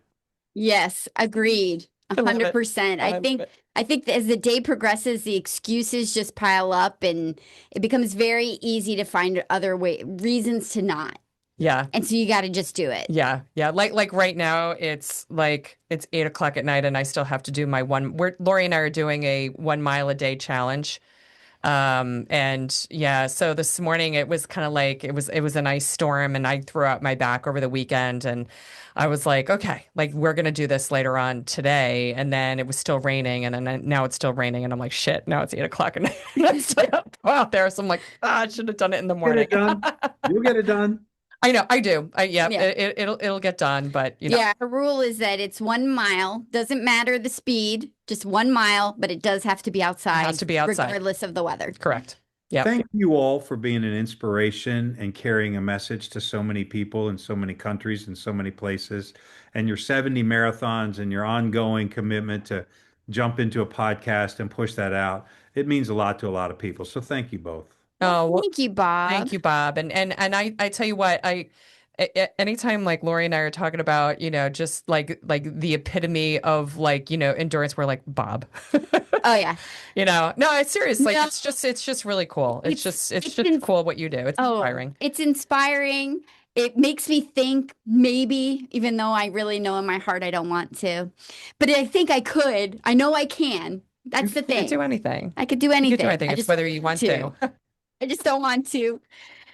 Yes, agreed. I love it. 100%. I love it. I think that as the day progresses, the excuses just pile up and it becomes very easy to find other reasons to not. Yeah. And so you got to just do it. Yeah, yeah. Like right now, it's 8 o'clock at night, and I still have to do my one. Lori and I are doing a 1 mile a day challenge. And yeah, so this morning it was kind of like it was a nice storm, and I threw out my back over the weekend, and I was like, okay, like we're gonna do this later on today, and then it was still raining, and then now it's still raining, and I'm like, shit, now it's 8 o'clock at night. I still got to go out there, so I'm like, I should have done it in the Get morning. it done. You'll get it done. I know, I do. Yeah, Yeah. it'll get done, but you know. Yeah, the rule is that it's 1 mile. Doesn't matter the speed, just 1 mile, but it does have to be outside, It has to be outside. regardless of the weather. Correct. Yeah. Thank you all for being an inspiration and carrying a message to so many people in so many countries and so many places. And your 70 marathons and your ongoing commitment to jump into a podcast and push that out. It means a lot to a lot of people. So thank you both. Oh, well, Thank you, Bob. thank you, Bob. And I tell you what, anytime like Lori and I are talking about, just like the epitome of like, endurance, we're like, Bob. Oh yeah. No, it's serious. Like No. it's just really cool. It's just cool what you do. It's Oh, inspiring. it's inspiring. It makes me think maybe, even though I really know in my heart I don't want to, but I think I could. I know I can. That's the You thing. can do anything. I could do You anything. can do anything. I It's just whether you want to. I just don't want to.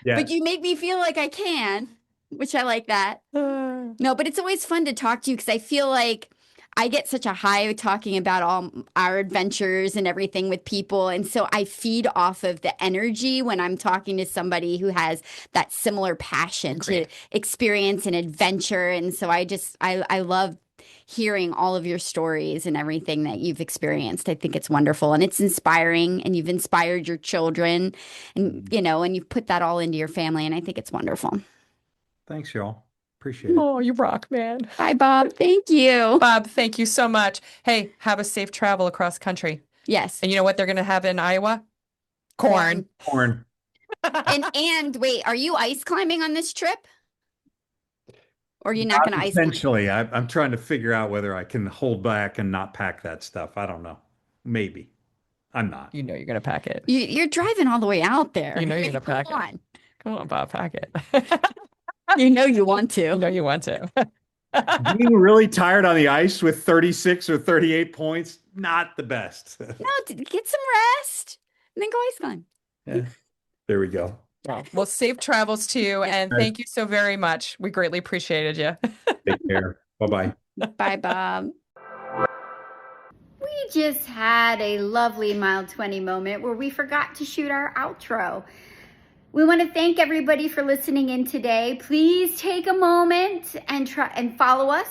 Yeah. But you make me feel like I can, which I like that. No, but it's always fun to talk to you because I feel like I get such a high talking about all our adventures and everything with people. And so I feed off of the energy when I'm talking to somebody who has that similar passion to experience and adventure. And so I love hearing all of your stories and everything that you've experienced. I think it's wonderful and it's inspiring, and you've inspired your children, and and you've put that all into your family, and I think it's wonderful. Thanks, y'all. Appreciate it. Oh, you rock, man. Hi, Bob. Thank you. Bob, thank you so much. Hey, have a safe travel across country. Yes. And you know what they're going to have in Iowa? Corn. Corn. And wait, are you ice climbing on this trip? Or are you not going to ice climb? Essentially, I'm trying to figure out whether I can hold back and not pack that stuff. I don't know. Maybe. I'm not. You know you're going to pack it. You're driving all the way out there. You know you're going to pack Come it. on. Come on, Bob, pack it. You know you want to. You know you want to. Being really tired on the ice with 36 or 38 points, not the best. No, get some rest and then go ice climb. Yeah. There we go. Well, safe travels to you, and thank you so very much. We greatly appreciated you. Take care. Bye-bye. Bye, Bob. We just had a lovely Mile 20 moment where we forgot to shoot our outro. We want to thank everybody for listening in today. Please take a moment and follow us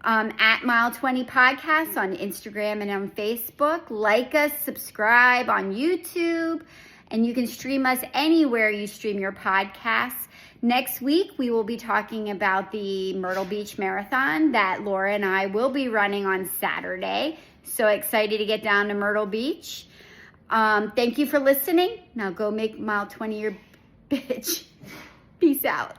at Mile 20 Podcast on Instagram and on Facebook. Like us, subscribe on YouTube, and you can stream us anywhere you stream your podcasts. Next week, we will be talking about the Myrtle Beach Marathon that Laura and I will be running on Saturday. So excited to get down to Myrtle Beach. Thank you for listening. Now go make Mile 20 your bitch. Peace out.